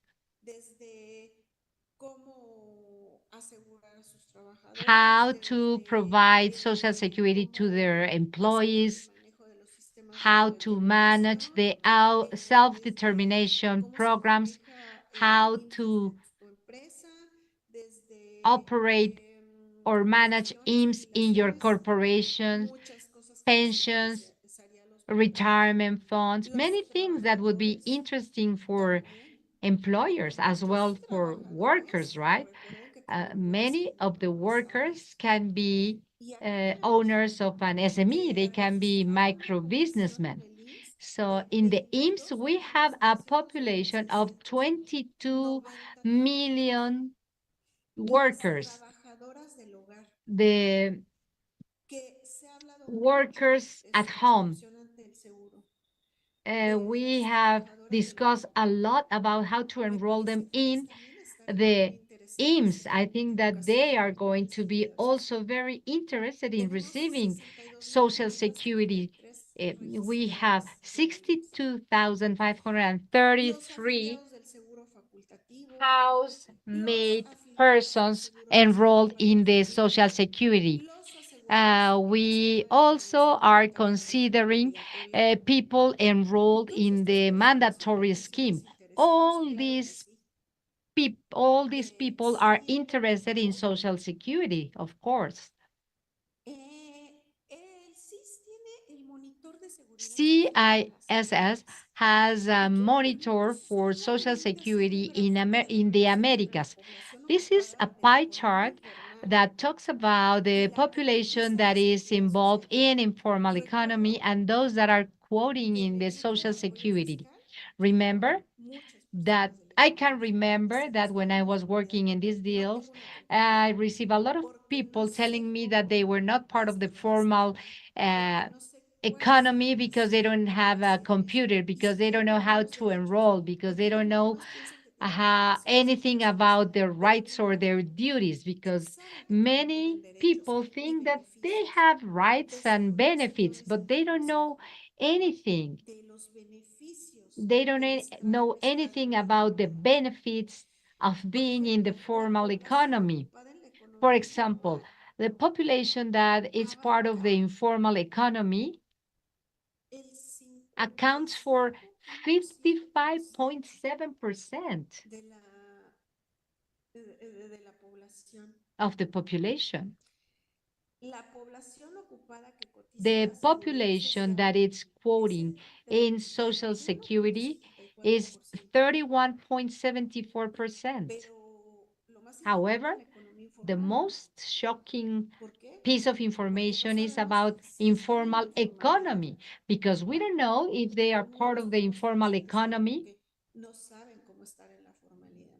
How to provide Social Security to their employees, how to manage the self-determination programs, how to operate or manage IMSS in your corporations, pensions, retirement funds, many things that would be interesting for employers as well for workers, right? Many of the workers can be owners of an SME, they can be micro businessmen. So in the IMSS, we have a population of 22 million workers. The workers at home. We have discussed a lot about how to enroll them in the IMSS. I think that they are going to be also very interested in receiving Social Security. We have 62,533 house-made persons enrolled in the Social Security. We also are considering people enrolled in the mandatory scheme. All these people are interested in Social Security, of course. CISS has a monitor for Social Security in the Americas. This is a pie chart that talks about the population that is involved in informal economy and those that are quoting in the Social Security. Remember that I can remember that when I was working in these deals, I received a lot of people telling me that they were not part of the formal economy because they don't have a computer, because they don't know how to enroll, because they don't know anything about their rights or their duties, because many people think that they have rights and benefits, but they don't know anything. They don't know anything about the benefits of being in the formal economy. For example, the population that is part of the informal economy accounts for 55.7% of the population. The population that is quoting in Social Security is 31.74%. However, the most shocking piece of information is about informal economy, because we don't know if they are part of the informal economy.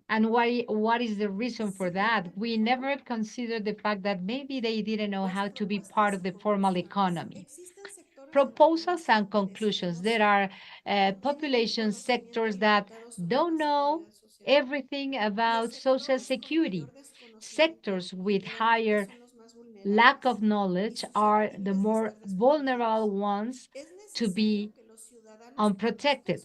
And what is the reason for that? We never considered the fact that maybe they didn't know how to be part of the formal economy. Proposals and conclusions. There are population sectors that don't know everything about Social Security. Sectors with higher lack of knowledge are the more vulnerable ones to be unprotected.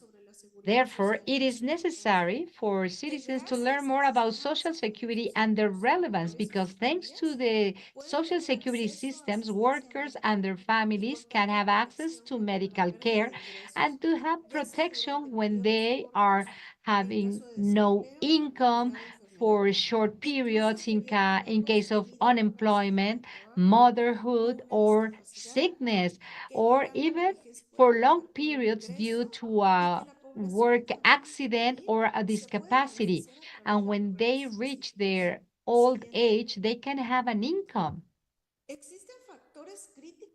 Therefore, it is necessary for citizens to learn more about Social Security and their relevance, because thanks to the Social Security systems, workers and their families can have access to medical care and to have protection when they are having no income for short periods in case of unemployment, motherhood, or sickness, or even for long periods due to a work accident or a discapacity. And when they reach their old age, they can have an income.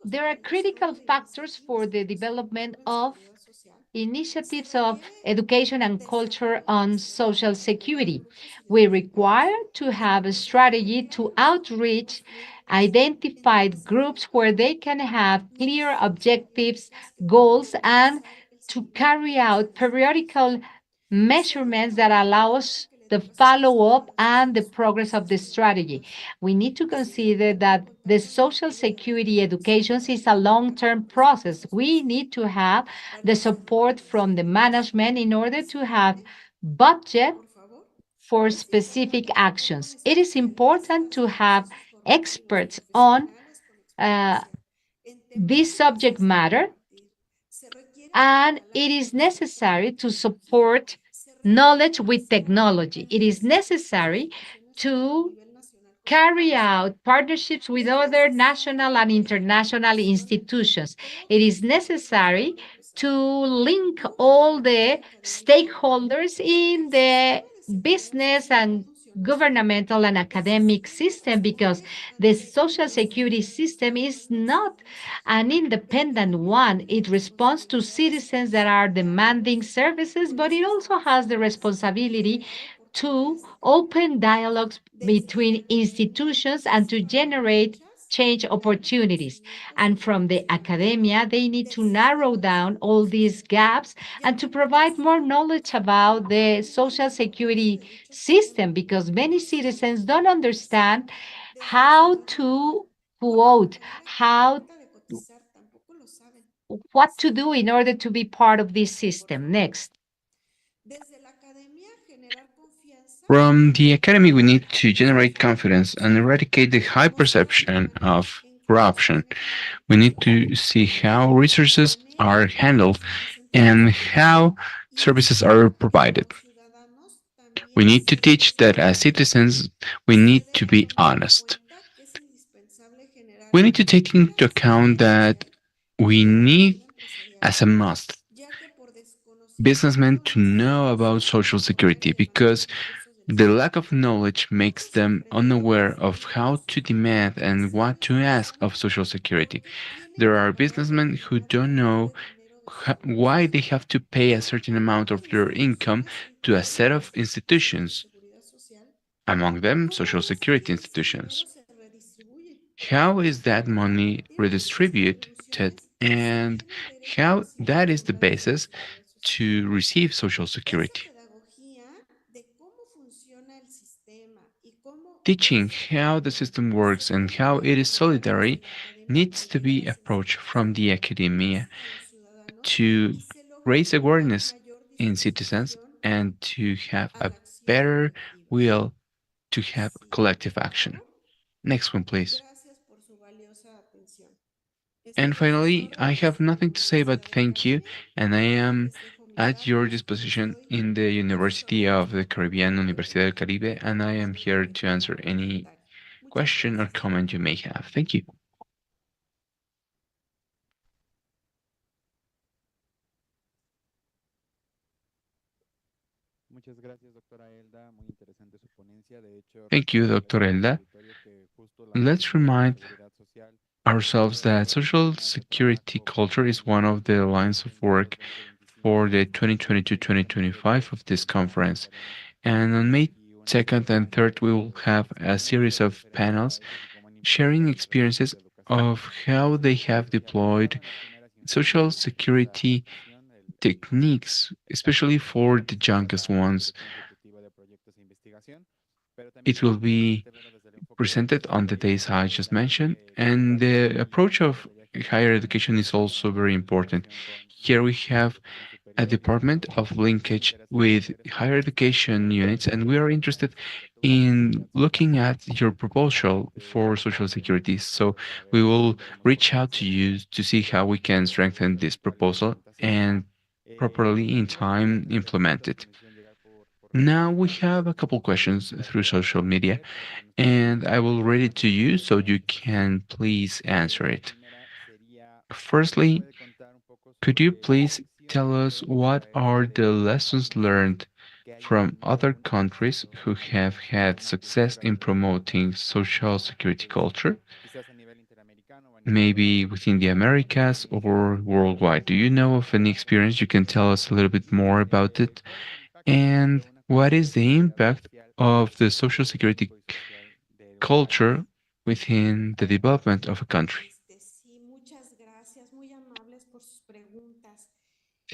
There are critical factors for the development of initiatives of education and culture on social security. We require to have a strategy to outreach identified groups where they can have clear objectives, goals, and to carry out periodical measurements that allow us the follow-up and the progress of the strategy. We need to consider that the social security education is a long-term process. We need to have the support from the management in order to have budget for specific actions. It is important to have experts on uh, this subject matter, and it is necessary to support knowledge with technology. It is necessary to carry out partnerships with other national and international institutions. It is necessary to link all the stakeholders in the business and governmental and academic system, because the social security system is not an independent one. It responds to citizens that are demanding services, but it also has the responsibility to open dialogues between institutions and to generate change opportunities. And from the academia, they need to narrow down all these gaps and to provide more knowledge about the social security system, because many citizens don't understand how to quote, how what to do in order to be part of this system. Next. From the academy, we need to generate confidence and eradicate the high perception of corruption. We need to see how resources are handled and how services are provided. We need to teach that as citizens, we need to be honest. We need to take into account that we need, as a must, businessmen to know about Social Security, because the lack of knowledge makes them unaware of how to demand and what to ask of Social Security. There are businessmen who don't know why they have to pay a certain amount of their income to a set of institutions, among them Social Security institutions. How is that money redistributed, and how that is the basis to receive Social Security? Teaching how the system works and how it is solidary needs to be approached from the academia to raise awareness in citizens and to have a better will to have collective action. Next one, please. And finally, I have nothing to say but thank you, and I am at your disposition in the University of the Caribbean, Universidad del Caribe, and I am here to answer any question or comment you may have. Thank you. Thank you, Dr. Elda. Let's remind ourselves that social security culture is one of the lines of work for the 2022-2025 of this conference. And on May 2nd and 3rd, we will have a series of panels sharing experiences of how they have deployed social security techniques, especially for the youngest ones. It will be presented on the days I just mentioned, and the approach of higher education is also very important. Here we have a department of linkage with higher education units, and we are interested in looking at your proposal for Social Security. So we will reach out to you to see how we can strengthen this proposal and properly in time implement it. Now we have a couple questions through social media, and I will read it to you so you can please answer it. Firstly, could you please tell us what are the lessons learned from other countries who have had success in promoting social security culture? Maybe within the Americas or worldwide. Do you know of any experience? You can tell us a little bit more about it. And what is the impact of the social security culture within the development of a country?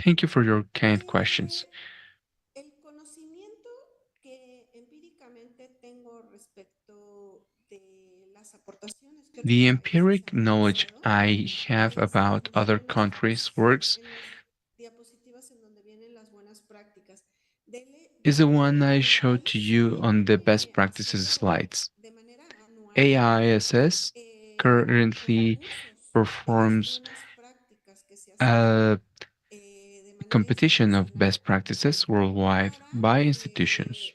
Thank you for your kind questions. The empiric knowledge I have about other countries' works is the one I showed to you on the best practices slides. AISS currently performs a competition of best practices worldwide by institutions.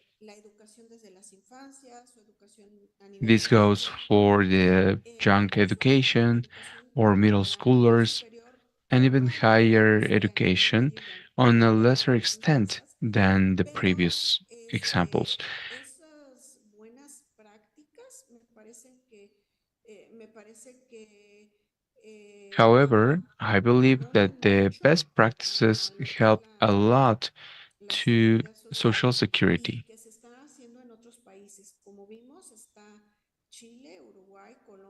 This goes for the young education or middle schoolers and even higher education on a lesser extent than the previous examples. However, I believe that the best practices help a lot to social security.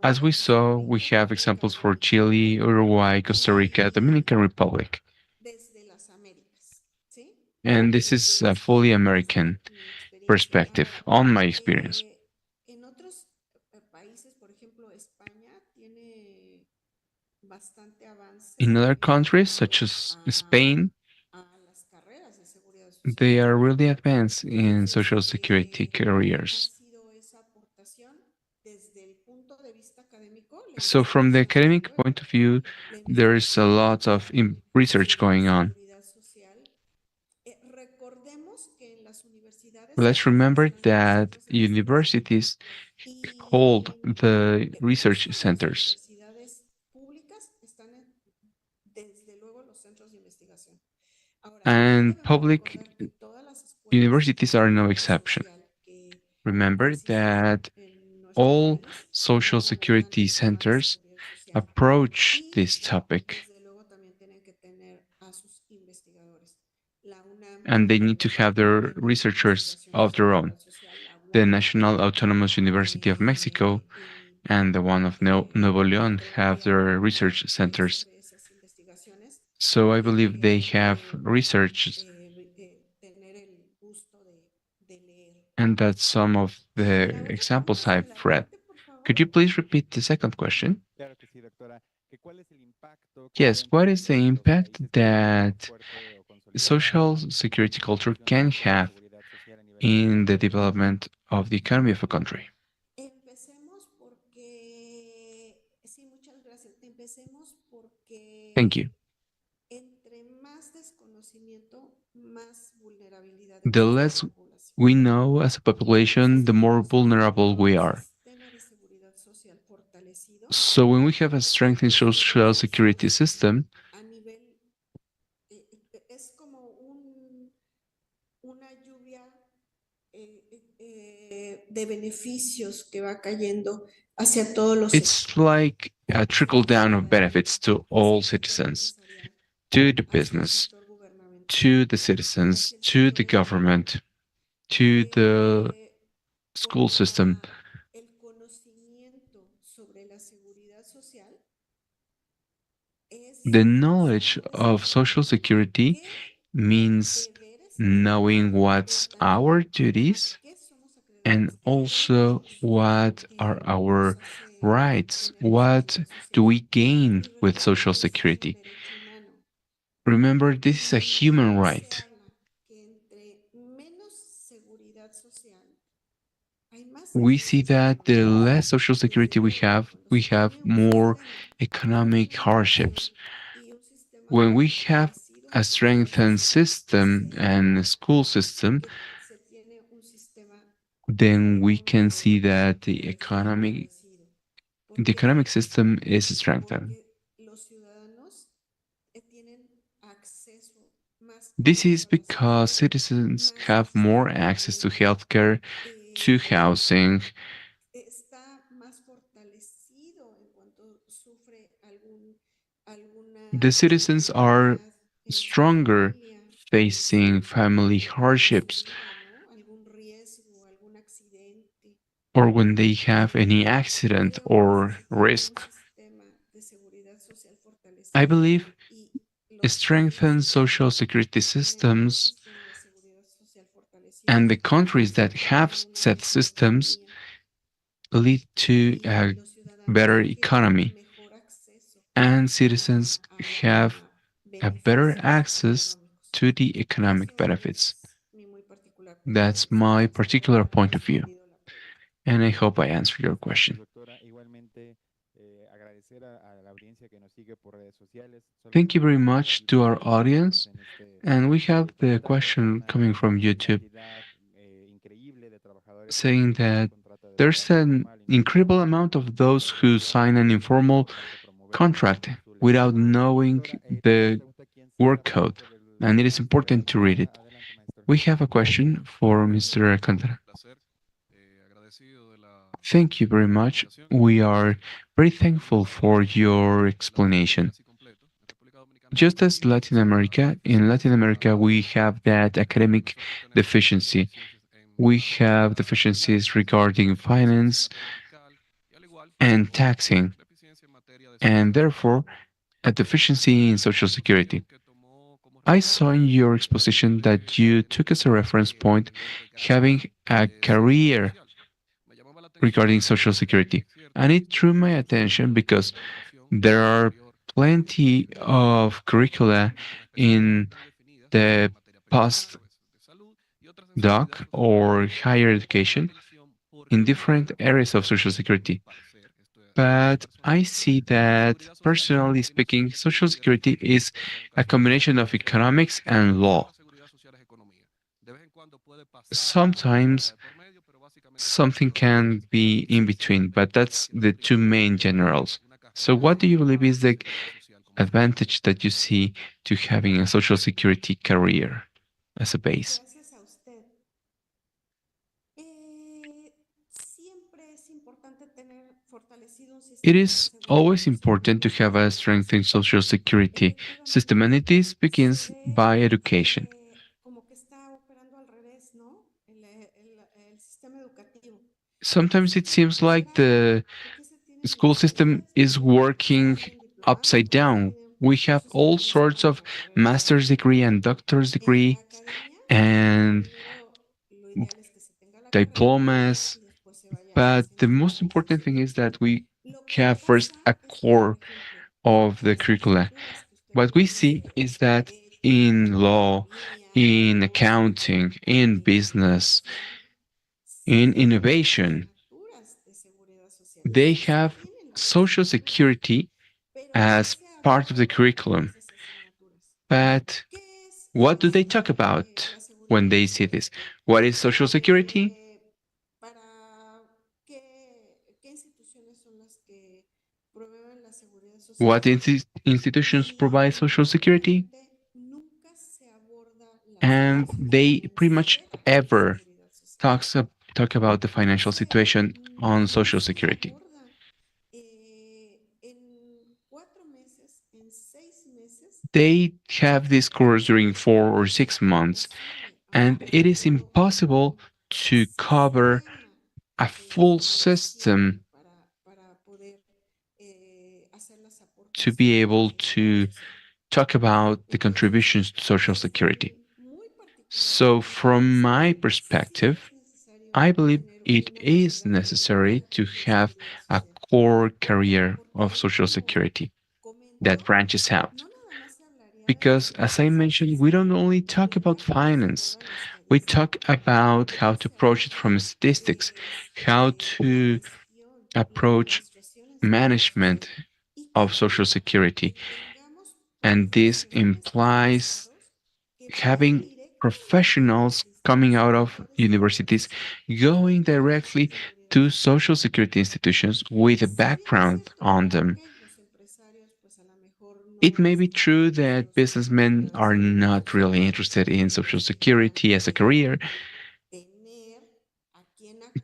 As we saw, we have examples for Chile, Uruguay, Costa Rica, Dominican Republic. And this is a fully American perspective on my experience. In other countries, such as Spain, they are really advanced in social security careers. So, from the academic point of view, there is a lot of research going on. Let's remember that universities hold the research centers, and public universities are no exception. Remember that all social security centers approach this topic, and they need to have their researchers of their own. The National Autonomous University of Mexico and the one of Nuevo León have their research centers. So I believe they have research, and that's some of the examples I've read. Could you please repeat the second question? Yes, what is the impact that social security culture can have in the development of the economy of a country? Thank you. The less we know as a population, the more vulnerable we are. So when we have a strengthened social security system, it's like a trickle down of benefits to all citizens, to the business, to the citizens, to the government, to the school system. The knowledge of social security means knowing what's our duties and also what are our rights. What do we gain with social security? Remember, this is a human right. We see that the less social security we have more economic hardships. When we have a strengthened system and a school system, then we can see that the economic system is strengthened. This is because citizens have more access to healthcare, to housing. The citizens are stronger facing family hardships or when they have any accident or risk. I believe strengthened social security systems and the countries that have set systems lead to a better economy, and citizens have a better access to the economic benefits. That's my particular point of view, and I hope I answered your question. Thank you very much to our audience. And we have the question coming from YouTube saying that there's an incredible amount of those who sign an informal contract without knowing the work code, and it is important to read it. We have a question for Mr. Alcantara. Thank you very much. We are very thankful for your explanation. Just as in Latin America, we have that academic deficiency. We have deficiencies regarding finance and taxing, and therefore a deficiency in Social Security. I saw in your exposition that you took as a reference point having a career regarding Social Security, and it drew my attention because there are plenty of curricula in the postdoc or higher education in different areas of Social Security. But I see that, personally speaking, Social Security is a combination of economics and law. Sometimes something can be in between, but that's the two main generals. So, what do you believe is the advantage that you see to having a Social Security career as a base? It is always important to have a strengthened social security system, and this begins by education. Sometimes it seems like the school system is working upside down. We have all sorts of master's degree and doctor's degree and diplomas, but the most important thing is that we have first a core of the curricula. What we see is that in law, in accounting, in business, in innovation, they have social security as part of the curriculum. But what do they talk about when they see this? What is social security? What institutions provide social security? And they pretty much ever talks ab- talk about the financial situation on social security. They have this course during 4 or 6 months, and it is impossible to cover a full system to be able to talk about the contributions to Social Security. So, from my perspective, I believe it is necessary to have a core career of Social Security that branches out. Because, as I mentioned, we don't only talk about finance, we talk about how to approach it from statistics, how to approach management of Social Security. And this implies having professionals coming out of universities going directly to social security institutions with a background on them. It may be true that businessmen are not really interested in social security as a career,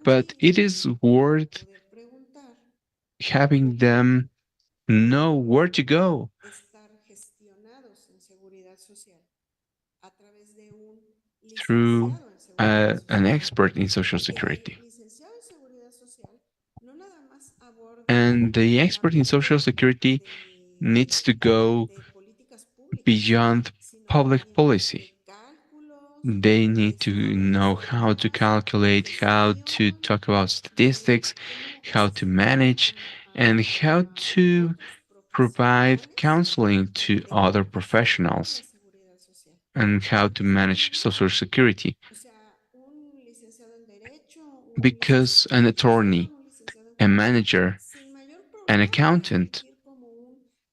but it is worth having them know where to go through an expert in social security. And the expert in social security needs to go beyond public policy. They need to know how to calculate, how to talk about statistics, how to manage, and how to provide counseling to other professionals, and how to manage social security. Because an attorney, a manager, an accountant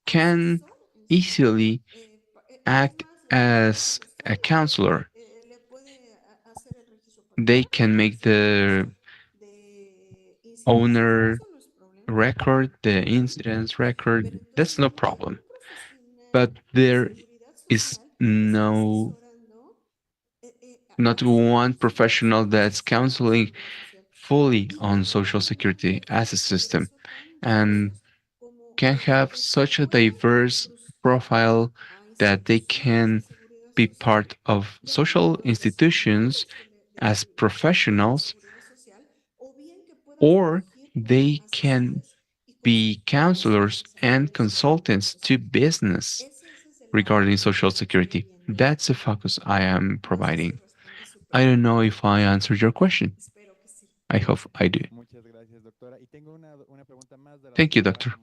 can easily act as a counselor. They can make the owner record, the incidents record. That's no problem. But there is not one professional that's counseling fully on Social Security as a system and can have such a diverse profile that they can be part of social institutions as professionals, or they can be counselors and consultants to business regarding Social Security. That's the focus I am providing. I don't know if I answered your question. I hope I do. Thank you, doctor.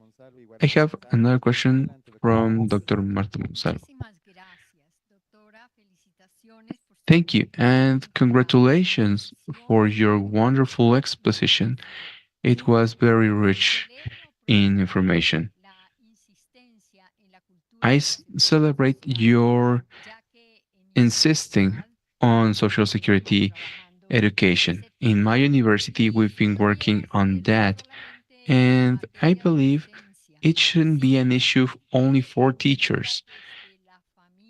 I have another question from Dr. Marta Monsalvo. Muchísimas gracias, doctora. Felicitaciones por su Thank you, and congratulations for your wonderful exposition. It was very rich in information. la insistencia en la cultura I celebrate profesional, your ya que en mi insisting universidad on Social hemos estado Security trabajando en education. ese In tema my university, y we've been debería working on ser no that, solamente una and I materia de believe docencia, it shouldn't be an sino issue only que for debería teachers. desde la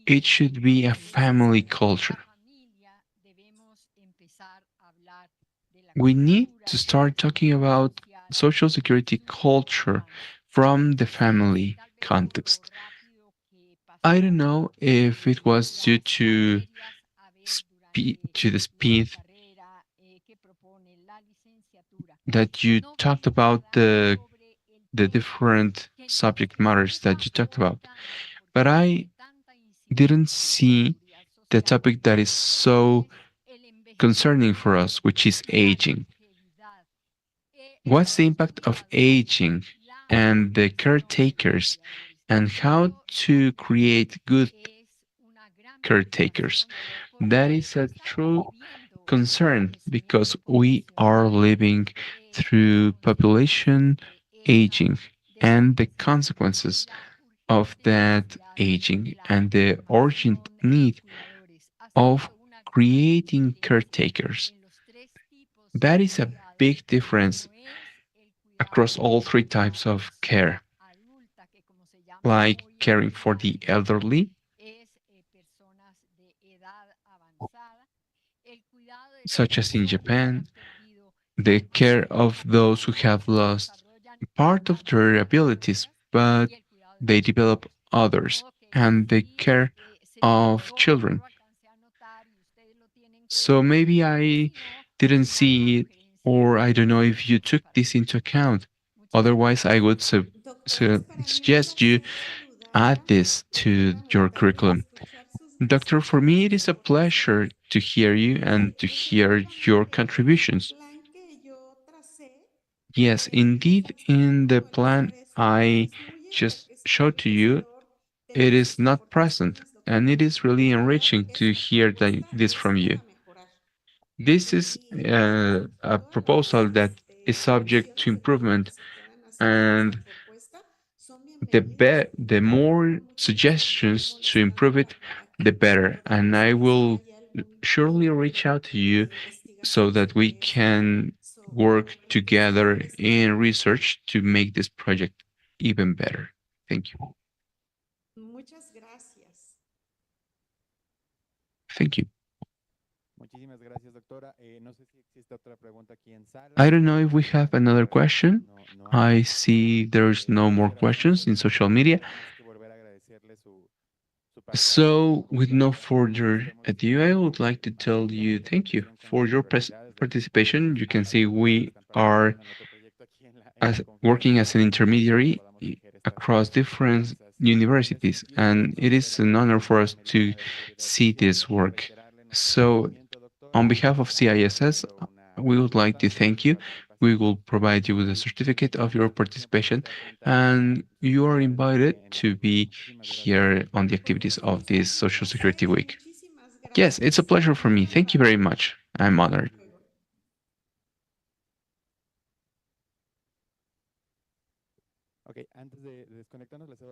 It familia, should be a family desde la culture. familia debemos empezar a hablar de la We need cultura, to de la start talking seguridad about social Social y Security su culture importancia. from the No sé si family tal vez por lo context. rápido que I don't pasó know if it was due las materias a ver durante to the la speed carrera que propone la licenciatura. that you No talked vi about nada sobre el the tema different que nos subject matters that preocupa you talked hoy about. tanto, But porque I tiene tanta didn't incidencia en la see seguridad the social, topic that is como so es el concerning for envejecimiento us, which is y la aging. longevidad. What's Hemos the impact of estudiado aging la and the formación de los caretakers, cuidadores. and how Esto to create good es una gran caretakers? preocupación That porque is a estamos true viviendo un concern because envejecimiento we are poblacional living y la through population consecuente esa aging and the desaparición y consequences la of urgente that necesidad de aging la and the urgent formación de need cuidadores. Ha of sido una gran creating diferencia caretakers. en los tres tipos That de is a cuidados, big difference como es el across cuidado all three de la types of care, persona adulta, que como se llama like hoy en caring for día the elderly, es personas de edad avanzada, el cuidado de las such as in personas que Japan, han perdido the care of those who capacidad have y lost desarrollan part of their habilidades abilities, motoras but y el cuidado de they los develop niños. De others, modo que and the si care se me of olvidó y no children. lo alcancé a notar y ustedes lo tienen So presente, maybe pues I si no, didn't la see it, conferencia or I don't know es if you took para this into ustedes. account. Muchas Otherwise, I gracias. would suggest you add this to your curriculum. Doctor, for me, it is a pleasure to hear you and to hear your contributions. Yes, indeed, in the plan I just showed to you, it is not present, and it is really enriching to hear this from you. This is a proposal that is subject to improvement, and the more suggestions to improve it, the better. And I will surely reach out to you so that we can work together in research to make this project even better. Thank you. Thank you. I don't know if we have another question. I see there's no more questions in social media. So, with no further ado, I would like to tell you thank you for your participation. You can see we are working as an intermediary across different universities, and it is an honor for us to see this work. So, on behalf of CISS, we would like to thank you. We will provide you with a certificate of your participation, and you are invited to be here on the activities of this Social Security Week. Yes, it's a pleasure for me. Thank you very much. I'm honored.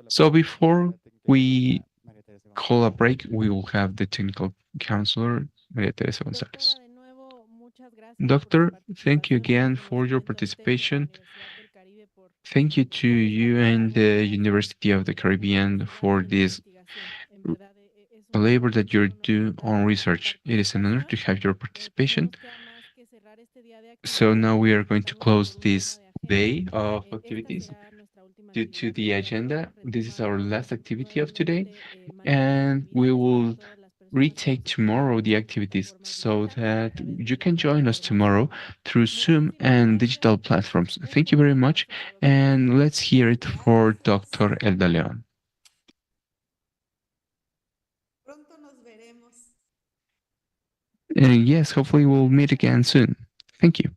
So before we call a break, we will have the technical counselor, Maria Teresa González. Doctor, thank you again for your participation. Thank you to you and the University of the Caribbean for this labor that you're doing on research. It is an honor to have your participation. So now we are going to close this day of activities due to the agenda. This is our last activity of today, and we will retake tomorrow the activities so that you can join us tomorrow through Zoom and digital platforms. Thank you very much, and let's hear it for Dr. Elda Leon. Yes, hopefully we'll meet again soon. Thank you.